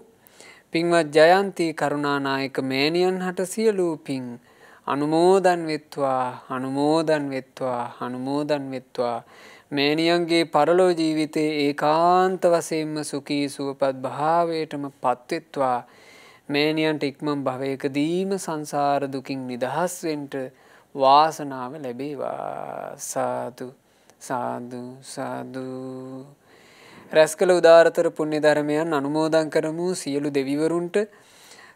පින්වත් ජයන්ති කරුණානායක මෑණියන් හට සියලු පින් අනුමෝදන් වෙත්වා අනුමෝදන් වෙත්වා අනුමෝදන් වෙත්වා. මෑණියන්ගේ පරලෝ ජීවිතේ ඒකාන්ත වශයෙන්ම සුඛී සුවපත් භාවයටම පත්වෙත්වා. මෑණියන්ට ඉක්මන් භවයකදීම සංසාර දුකින් නිදහස් වෙන්න වාසනාව ලැබේවා. සාදු සාදු සාදු. රැස්කල උදාරතර පුණ්‍ය ධර්මයන් අනුමෝදන් කරමු. සියලු දෙවිවරුන්ට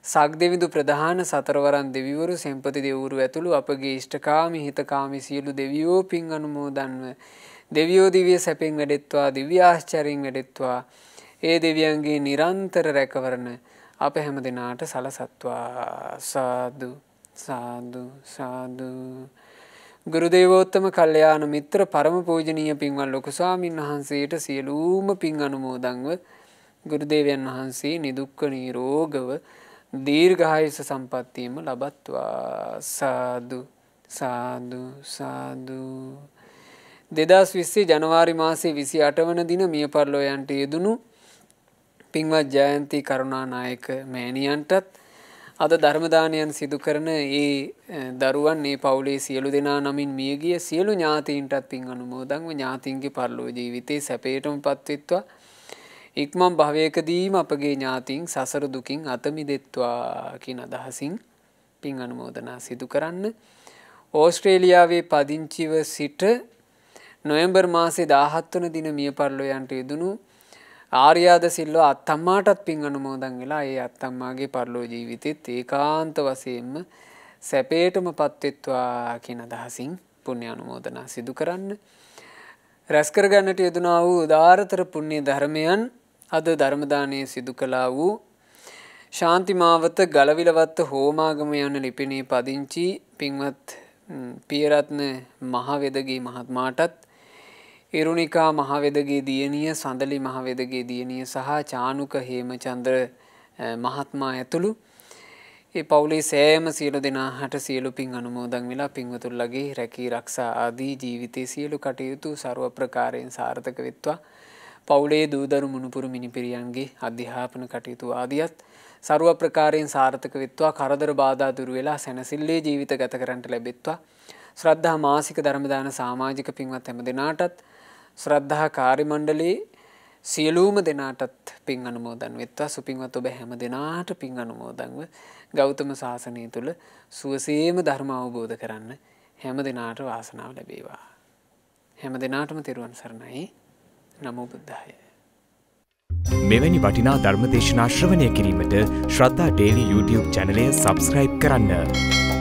සක්දෙවිඳු ප්‍රධාන සතරවරන් දෙවිවරු සෙන්පති දෙවිවරු ඇතුළු අපගේ ඉෂ්ඨකාමී හිතකාමී සියලු දෙවියෝ පින් අනුමෝදන්ව දෙවියෝ දිව්‍ය සැපෙන් වැඩෙත්වා දිව්‍ය ආශ්චර්යයෙන් වැඩෙත්වා. ඒ දෙවියන්ගේ නිරන්තර රැකවරණ අප හැම දිනාට සලසත්වා. සාදු සාදු සාදු. ගුරු දේවෝත්තම කල්යාණ මිත්‍ර පරම පූජනීය පින්වත් ලොකු ස්වාමීන් වහන්සේට සියලුම පින් අනුමෝදන්ව ගුරු දේවයන් වහන්සේ නිදුක්ඛ නිරෝගව දීර්ඝායුෂ සම්පන්නියම ලබත්වා. සාදු සාදු සාදු. 2020 ජනවාරි මාසයේ 28 වන දින මිය පරලෝ යන්ට යෙදුණු පින්වත් ජයන්ති කරුණානායක මෑණියන්ටත් අද ධර්ම දානයන් සිදු කරන ඒ දරුවන් මේ පවුලේ සියලු දෙනා නමින් මියගිය සියලු ඥාතීන්ටත් පින් අනුමෝදන්ව ඥාතීන්ගේ පරලෝ ජීවිතේ සැපයටමපත් වෙත්වා. ඉක්මන් භවයකදීම අපගේ ඥාතීන් සසර දුකින් අත මිදෙත්වා කියන අදහසින් පින් අනුමෝදනා සිදු කරන්න. ඕස්ට්‍රේලියාවේ පදිංචිව සිට නොවැම්බර් මාසේ 17 වන දින මිය පරලෝ යන්ට යෙදුණු ආර්යාද සිල්වා අත්තම්මාටත් පින් අනුමෝදන් වෙලා ඒ අත්තම්මාගේ පරලෝ ජීවිතෙත් ඒකාන්ත වශයෙන්ම සැපයටම පත්වෙත්වා කියන අදහසින් පුණ්‍ය අනුමෝදනා සිදු කරන්න. රැස් කරගන්නට යෙදුනා වූ උදාරතර පුණ්‍ය ධර්මයන් අද ධර්ම දානයේ සිදු කළා වූ ශාන්ති මාවත ගලවිලවත්ත හෝමාගම යන ලිපිනේ පදිංචි පින්වත් පියරත්න මහවැදගේ මහත්මයාටත් ඉරුණිකා මහවැදගේ දියණිය සඳලි මහවැදගේ දියණිය සහ චානුක හේමචන්ද්‍ර මහත්මයා ඇතුළු ඒ පවුලේ සෑම සියලු දෙනාට සියලු පින් අනුමෝදන් වෙලා පින්වතුන්ලගේ රැකී ආරක්ෂා ආදී ජීවිතයේ සියලු කටයුතු ਸਰව ප්‍රකාරයෙන් සාර්ථක වෙත්වා පවුලේ දූදරු මුණුපුරු මිනිපිරියන්ගේ අධ්‍යාපන කටයුතු ආදියත් ਸਰව ප්‍රකාරයෙන් සාර්ථක වෙත්වා කරදර බාධා දුරු වෙලා සැනසෙල්ලේ ජීවිත ගත කරන්නට ලැබෙත්වා ශ්‍රද්ධා මාසික ධර්ම දාන සමාජික පින්වත් හැම දෙනාටත් ශ්‍රද්ධා කාර්ය මණ්ඩලයේ සියලුම දෙනාටත් පින් අනුමෝදන් වෙත්වා සුපින්වත් ඔබ හැම දෙනාට පින් අනුමෝදන්ව ගෞතම ශාසනය තුල සුවසේම ධර්ම අවබෝධ කරන්න හැම දෙනාට වාසනාව ලැබේවා හැම දෙනාටම තෙරුවන් සරණයි නමෝ බුද්ධාය මෙවැනි වටිනා ධර්ම දේශනා ශ්‍රවණය කිරීමට ශ්‍රද්ධා ඩේලි YouTube චැනලය සබ්ස්ක්‍රයිබ් කරන්න